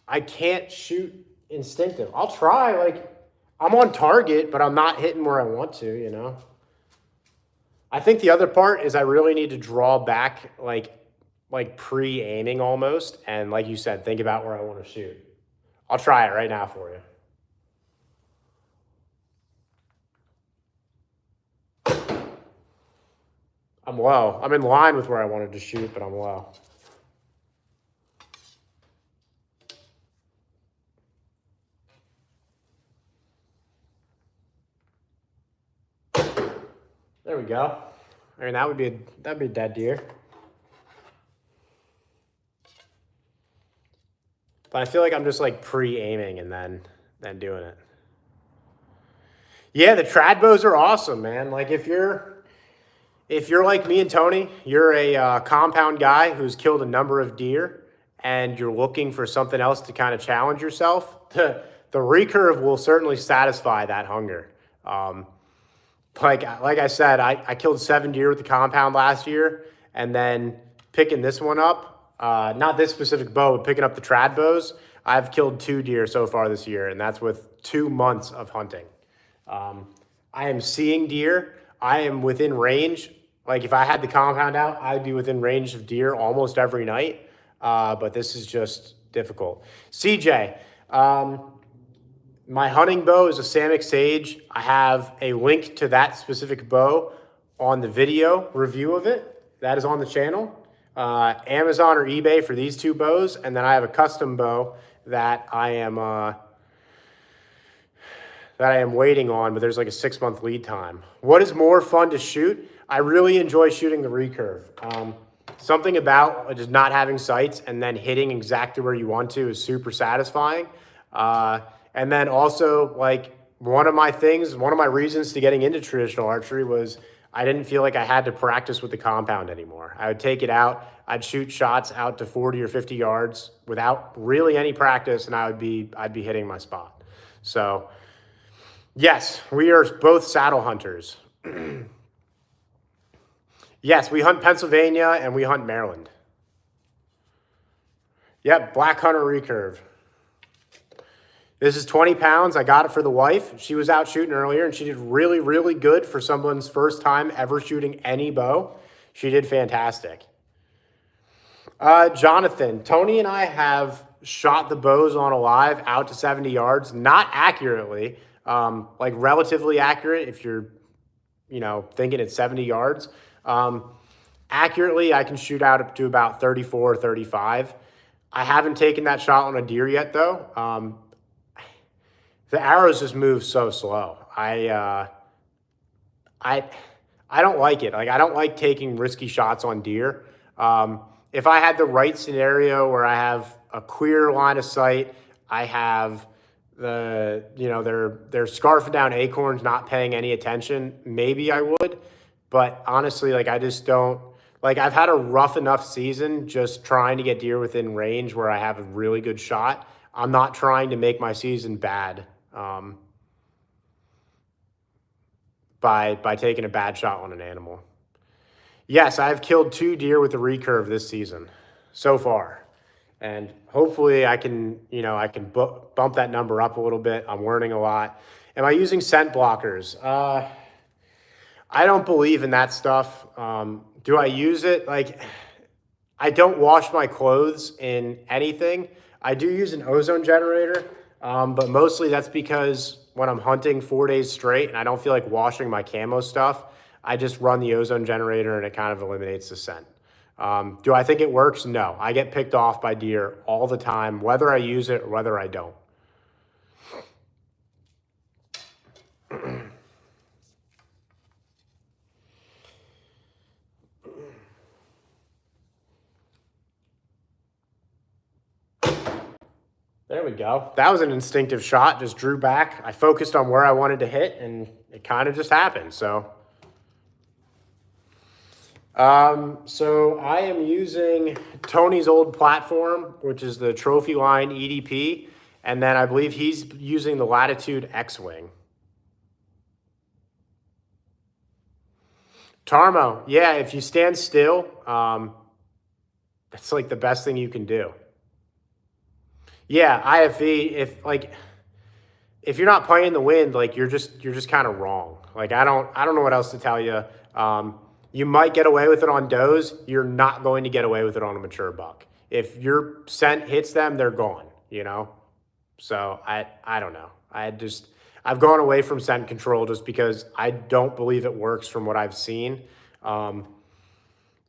I can't shoot instinctive. I'll try, like, I'm on target, but I'm not hitting where I want to, you know? I think the other part is I really need to draw back, like pre-aiming almost, and like you said, think about where I want to shoot. I'll try it right now for you. I'm low. I'm in line with where I wanted to shoot, but I'm low. There we go. I mean, that'd be a dead deer. But I feel like I'm just like pre-aiming and then doing it. Yeah, the trad bows are awesome, man. Like if you're like me and Tony, you're a compound guy who's killed a number of deer and you're looking for something else to kind of challenge yourself, the recurve will certainly satisfy that hunger. Like I said, I killed 7 deer with the compound last year, and then picking this one up, not this specific bow, but picking up the trad bows, I've killed 2 deer so far this year, and that's with 2 months of hunting. I am seeing deer. I am within range. Like if I had the compound out, I'd be within range of deer almost every night. But this is just difficult. CJ, my hunting bow is a Samick Sage. I have a link to that specific bow on the video review of it. That is on the channel. Amazon or eBay for these 2 bows. And then I have a custom bow that I am waiting on, but there's like a 6-month lead time. What is more fun to shoot? I really enjoy shooting the recurve. Something about just not having sights and then hitting exactly where you want to is super satisfying. And then also, like, one of my reasons to getting into traditional archery was I didn't feel like I had to practice with the compound anymore. I would take it out. I'd shoot shots out to 40 or 50 yards without really any practice, and I'd be hitting my spot. So yes, we are both saddle hunters. Yes, we hunt Pennsylvania and we hunt Maryland. Yep, black hunter recurve. This is 20 pounds. I got it for the wife. She was out shooting earlier, and she did really, really good for someone's first time ever shooting any bow. She did fantastic. Jonathan, Tony and I have shot the bows on a live out to 70 yards, not accurately, like relatively accurate if you're, thinking it's 70 yards. Accurately, I can shoot out up to about 34 or 35. I haven't taken that shot on a deer yet, though. The arrows just move so slow. I don't like it. Like, I don't like taking risky shots on deer. If I had the right scenario where I have a clear line of sight, I have they're scarfing down acorns, not paying any attention, maybe I would. But honestly, like, I just don't, like, I've had a rough enough season just trying to get deer within range where I have a really good shot. I'm not trying to make my season bad by taking a bad shot on an animal. Yes, I've killed 2 deer with the recurve this season so far. And hopefully I can bump that number up a little bit. I'm learning a lot. Am I using scent blockers? I don't believe in that stuff. Do I use it? Like, I don't wash my clothes in anything. I do use an ozone generator, but mostly that's because when I'm hunting 4 days straight and I don't feel like washing my camo stuff, I just run the ozone generator and it kind of eliminates the scent. Do I think it works? No. I get picked off by deer all the time, whether I use it or whether I don't. There we go. That was an instinctive shot. Just drew back. I focused on where I wanted to hit, and it kind of just happened. So I am using Tony's old platform, which is the Trophy Line EDP, and then I believe he's using the Latitude X-Wing. Tarmo, yeah, if you stand still, that's like the best thing you can do. Yeah, IFV, if you're not playing the wind, like, you're just kind of wrong. Like, I don't know what else to tell you. You might get away with it on does. You're not going to get away with it on a mature buck. If your scent hits them, they're gone, So I don't know. I've gone away from scent control just because I don't believe it works from what I've seen.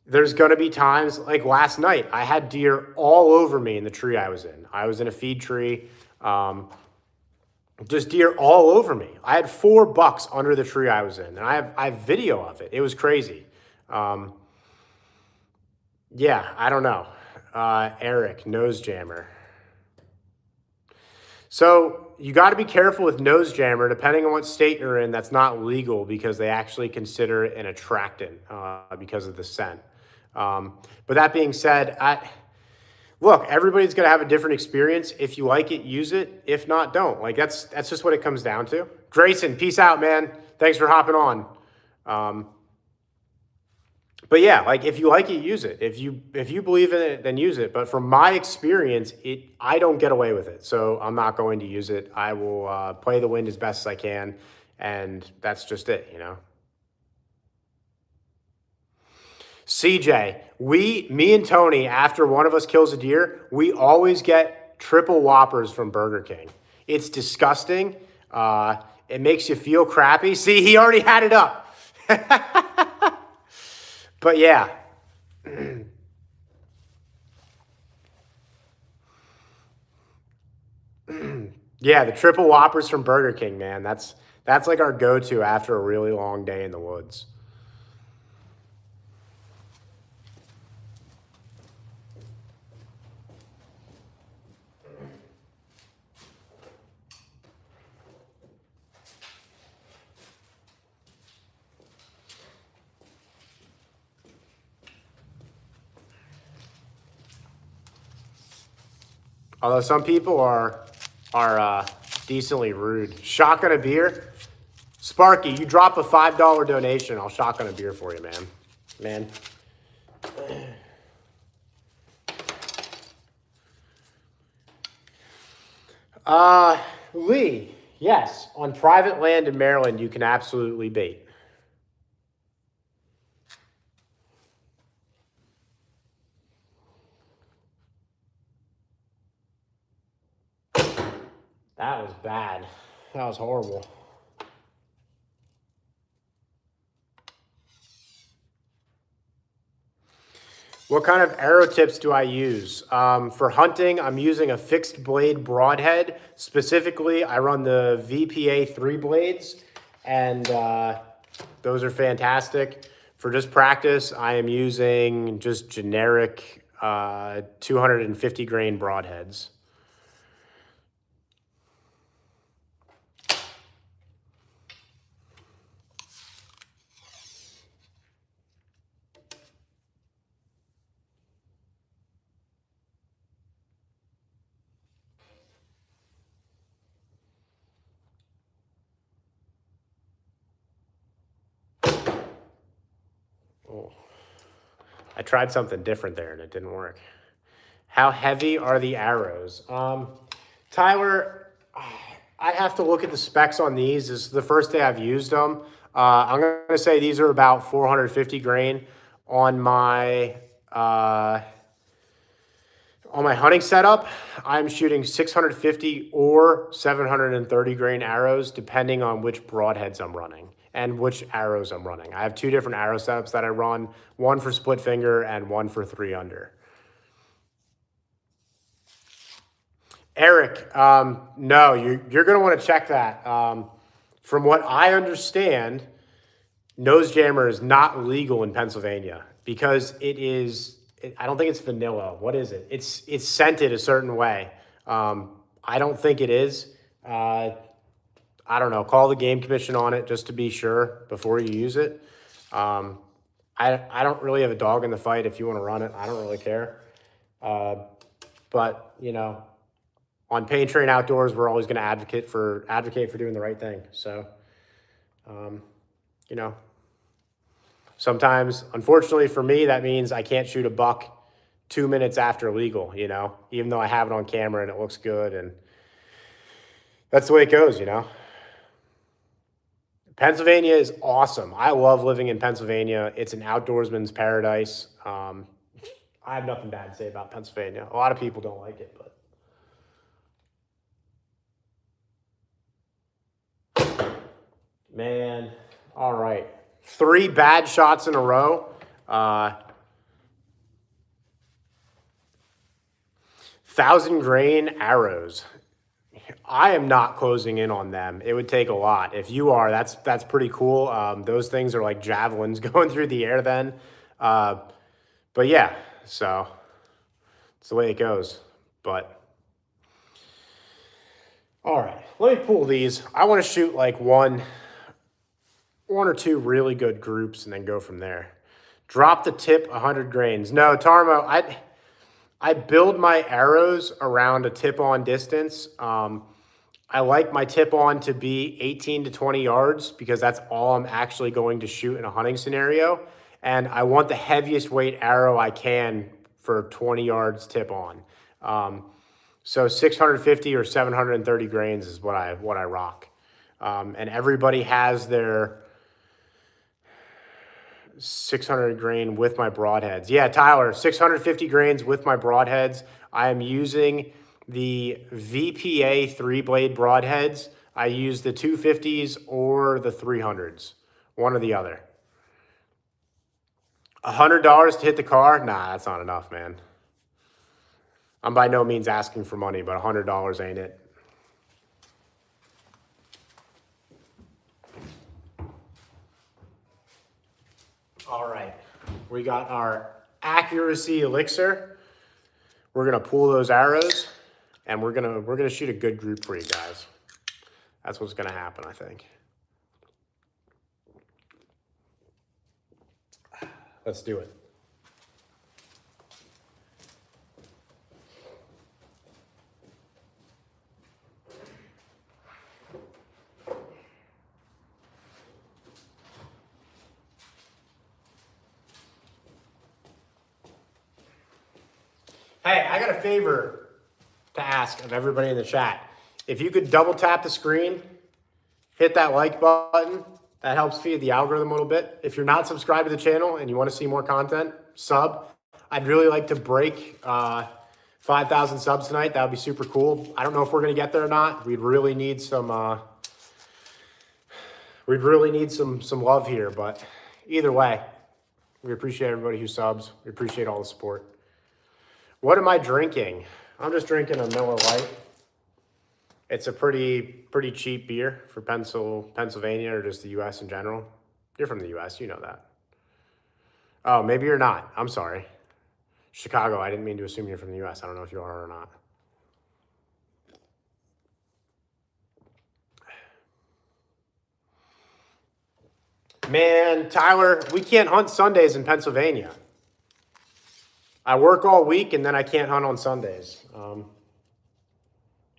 There's going to be times, like last night, I had deer all over me in the tree I was in. I was in a feed tree, just deer all over me. I had 4 bucks under the tree I was in, and I have video of it. It was crazy. Yeah, I don't know. Eric, nose jammer. So you got to be careful with nose jammer. Depending on what state you're in, that's not legal because they actually consider it an attractant because of the scent. But that being said, look, everybody's going to have a different experience. If you like it, use it. If not, don't. Like, that's just what it comes down to. Grayson, peace out, man. Thanks for hopping on. But yeah, like, if you like it, use it. If you believe in it, then use it. But from my experience, I don't get away with it. So I'm not going to use it. I will play the wind as best as I can. And that's just it, CJ, me and Tony, after one of us kills a deer, we always get triple Whoppers from Burger King. It's disgusting. It makes you feel crappy. See, he already had it up. But yeah. Yeah, the triple Whoppers from Burger King, man. That's like our go-to after a really long day in the woods. Although some people are decently rude. Shotgun a beer? Sparky, you drop a $5 donation, I'll shotgun a beer for you, man. Man. Lee, yes, on private land in Maryland, you can absolutely bait. That was bad. That was horrible. What kind of arrow tips do I use? For hunting, I'm using a fixed blade broadhead. Specifically, I run the VPA 3 blades, and those are fantastic. For just practice, I am using just generic 250 grain broadheads. I tried something different there and it didn't work. How heavy are the arrows? Tyler, I have to look at the specs on these. This is the first day I've used them. I'm going to say these are about 450 grain on my hunting setup. I'm shooting 650 or 730 grain arrows, depending on which broadheads I'm running and which arrows I'm running. I have two different arrow setups that I run, one for split finger and one for 3 under. Eric, no, you're going to want to check that. From what I understand, nose jammer is not legal in Pennsylvania because it is, I don't think it's vanilla. What is it? It's scented a certain way. I don't think it is. I don't know. Call the game commission on it just to be sure before you use it. I don't really have a dog in the fight. If you want to run it, I don't really care. But you know, on Pain Train Outdoors, we're always going to advocate for doing the right thing. So, you know, sometimes, unfortunately for me, that means I can't shoot a buck 2 minutes after legal, you know, even though I have it on camera and it looks good. And that's the way it goes, you know. Pennsylvania is awesome. I love living in Pennsylvania. It's an outdoorsman's paradise. I have nothing bad to say about Pennsylvania. A lot of people don't like it, but man, all right. 3 bad shots in a row. 1,000 grain arrows. I am not closing in on them. It would take a lot. If you are, that's pretty cool. Those things are like javelins going through the air then. But yeah, so it's the way it goes. But all right, let me pull these. I want to shoot like one or two really good groups and then go from there. Drop the tip 100 grains. No, Tarmo, I build my arrows around a tip-on distance. I like my tip-on to be 18 to 20 yards because that's all I'm actually going to shoot in a hunting scenario. And I want the heaviest weight arrow I can for 20 yards tip-on. So 650 or 730 grains is what I rock. And everybody has their 600 grain with my broadheads. Yeah, Tyler, 650 grains with my broadheads. I am using the VPA 3-blade broadheads. I use the 250s or the 300s, one or the other. $100 to hit the car? Nah, that's not enough, man. I'm by no means asking for money, but $100 ain't it. All right, we got our accuracy elixir. We're gonna pull those arrows, and we're gonna shoot a good group for you guys. That's what's gonna happen, I think. Let's do it. Hey, I got a favor to ask of everybody in the chat. If you could double tap the screen, hit that like button, that helps feed the algorithm a little bit. If you're not subscribed to the channel and you want to see more content, sub. I'd really like to break 5,000 subs tonight. That would be super cool. I don't know if we're going to get there or not. We'd really need some love here, but either way, we appreciate everybody who subs. We appreciate all the support. What am I drinking? I'm just drinking a Miller Lite. It's a pretty cheap beer for Pennsylvania or just the U.S. in general. You're from the U.S., you know that. Oh, maybe you're not. I'm sorry. Chicago, I didn't mean to assume you're from the U.S. I don't know if you are or not. Man, Tyler, we can't hunt Sundays in Pennsylvania. I work all week and then I can't hunt on Sundays.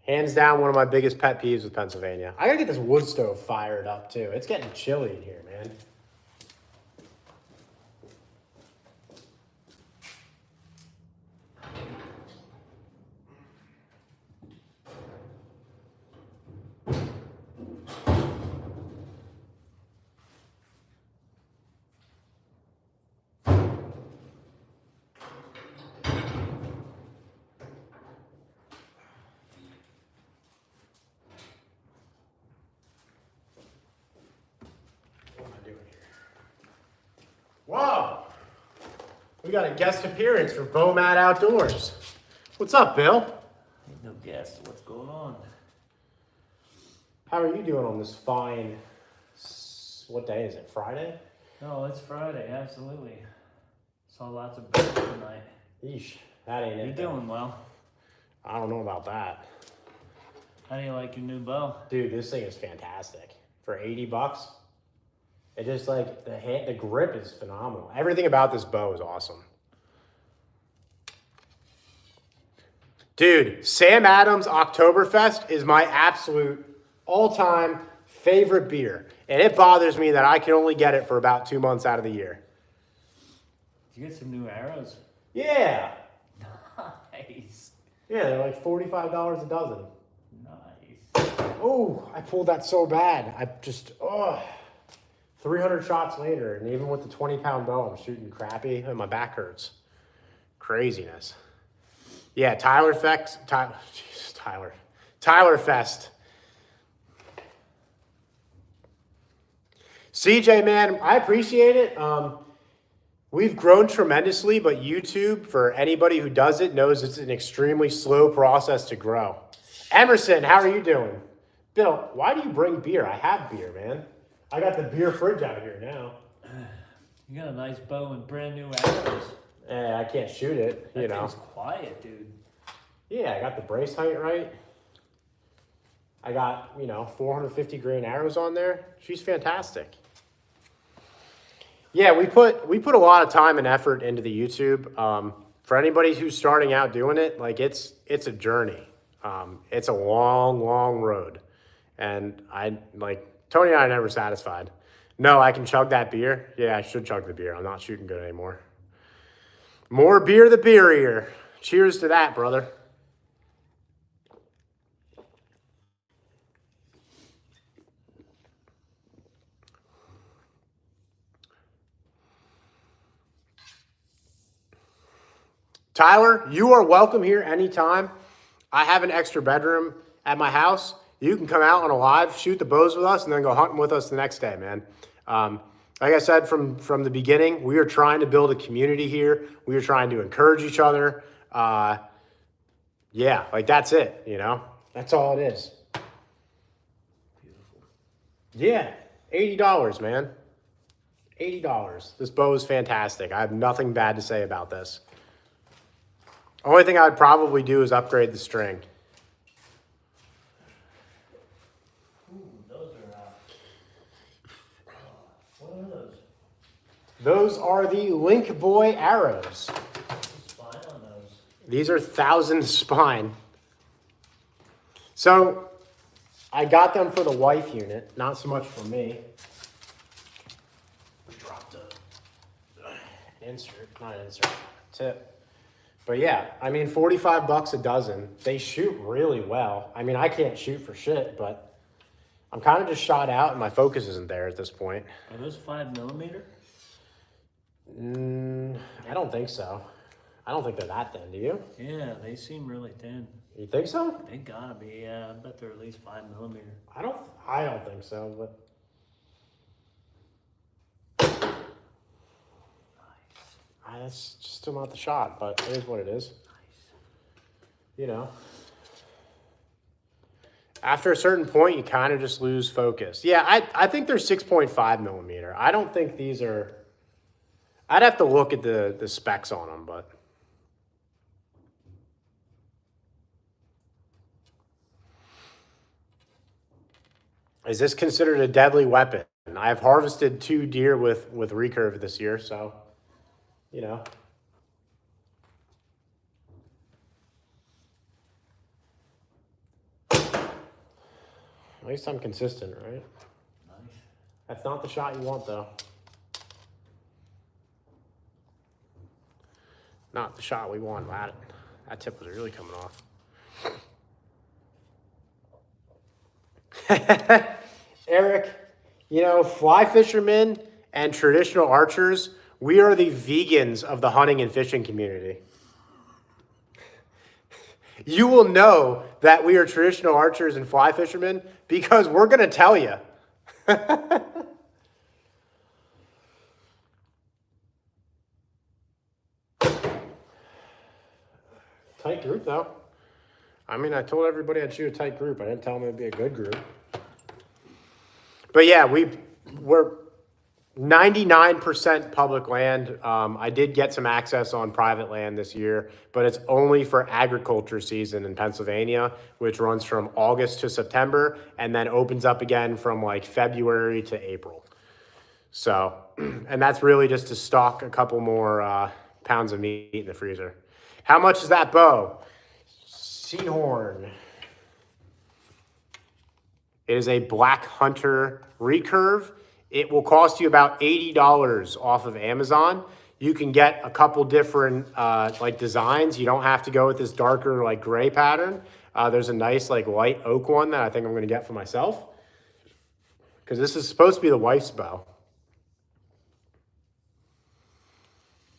Hands down, one of my biggest pet peeves with Pennsylvania. I gotta get this wood stove fired up too. It's getting chilly in here, man. Whoa! We got a guest appearance for Bowmat Outdoors. What's up, Bill? No guess. What's going on? How are you doing on this fine, what day is it, Friday? Oh, it's Friday. Absolutely. Saw lots of birds tonight. Yeesh, that ain't it. You're doing well. I don't know about that. How do you like your new bow? Dude, this thing is fantastic. For 80 bucks, it just like, the grip is phenomenal. Everything about this bow is awesome. Dude, Sam Adams Oktoberfest is my absolute all-time favorite beer. And it bothers me that I can only get it for about 2 months out of the year. Did you get some new arrows? Yeah. Nice. Yeah, they're like $45 a dozen. Nice. Oh, I pulled that so bad. 300 shots later, and even with the 20-pound bow, I'm shooting crappy, and my back hurts. Craziness. Yeah, Tyler Fest. CJ, man, I appreciate it. We've grown tremendously, but YouTube, for anybody who does it, knows it's an extremely slow process to grow. Emerson, how are you doing? Bill, why do you bring beer? I have beer, man. I got the beer fridge out here now. You got a nice bow and brand new arrows. I can't shoot it, you know. That thing's quiet, dude. Yeah, I got the brace height right. I got, 450 grain arrows on there. She's fantastic. Yeah, we put a lot of time and effort into the YouTube. For anybody who's starting out doing it, like it's a journey. It's a long, long road. And Tony and I are never satisfied. No, I can chug that beer. Yeah, I should chug the beer. I'm not shooting good anymore. More beer the beerier. Cheers to that, brother. Tyler, you are welcome here anytime. I have an extra bedroom at my house. You can come out on a live, shoot the bows with us, and then go hunting with us the next day, man. Like I said from the beginning, we are trying to build a community here. We are trying to encourage each other. Yeah, that's it, That's all it is. Beautiful. Yeah, $80, man. $80. This bow is fantastic. I have nothing bad to say about this. Only thing I would probably do is upgrade the string. Ooh, those are, what are those? Those are the Link Boy arrows. Spine on those. These are 1,000 spine. So I got them for the wife unit, not so much for me. We dropped an insert, not an insert, tip. But yeah, I mean, 45 bucks a dozen. They shoot really well. I mean, I can't shoot for shit, but I'm kind of just shot out and my focus isn't there at this point. Are those 5mm? I don't think so. I don't think they're that thin, do you? Yeah, they seem really thin. You think so? They gotta be, yeah. I bet they're at least 5mm. I don't think so, but that's just still not the shot, but it is what it is. You know. After a certain point, you kind of just lose focus. Yeah, I think they're 6.5mm. I don't think these are... I'd have to look at the specs on them, but... Is this considered a deadly weapon? I've harvested 2 deer with recurve this year, so, you know. At least I'm consistent, right? Nice. That's not the shot you want, though. Not the shot we want. That tip was really coming off. Eric, you know, fly fishermen and traditional archers, we are the vegans of the hunting and fishing community. You will know that we are traditional archers and fly fishermen because we're going to tell you. Tight group, though. I mean, I told everybody I'd shoot a tight group. I didn't tell them it'd be a good group. But yeah, we're 99% public land. I did get some access on private land this year, but it's only for agriculture season in Pennsylvania, which runs from August to September and then opens up again from like February to April. So, and that's really just to stock a couple more pounds of meat in the freezer. How much is that bow? Seahorn. It is a Black Hunter recurve. It will cost you about $80 off of Amazon. You can get a couple different like designs. You don't have to go with this darker like gray pattern. There's a nice like light oak one that I think I'm gonna get for myself, because this is supposed to be the wife's bow.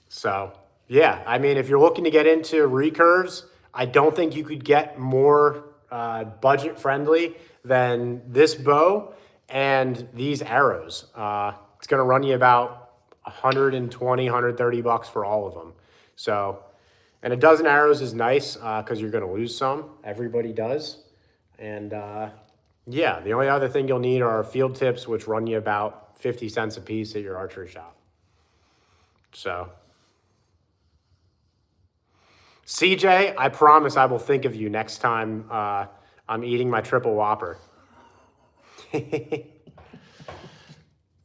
So yeah, I mean, if you're looking to get into recurves, I don't think you could get more budget friendly than this bow and these arrows. It's going to run you about 120, 130 bucks for all of them. So, and a dozen arrows is nice because you're going to lose some. Everybody does. And yeah, the only other thing you'll need are field tips, which run you about 50 cents a piece at your archery shop. So, CJ, I promise I will think of you next time I'm eating my triple whopper.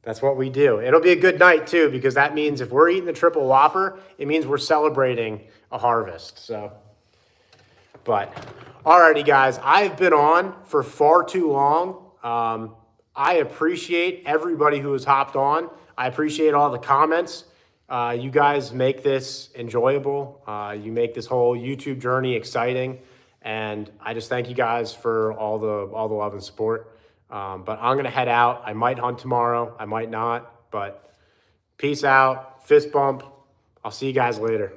That's what we do. It'll be a good night too, because that means if we're eating the triple whopper, it means we're celebrating a harvest. So, but alrighty guys, I've been on for far too long. I appreciate everybody who has hopped on. I appreciate all the comments. You guys make this enjoyable. You make this whole YouTube journey exciting. And I just thank you guys for all the love and support. But I'm going to head out. I might hunt tomorrow. I might not. But peace out. Fist bump. I'll see you guys later.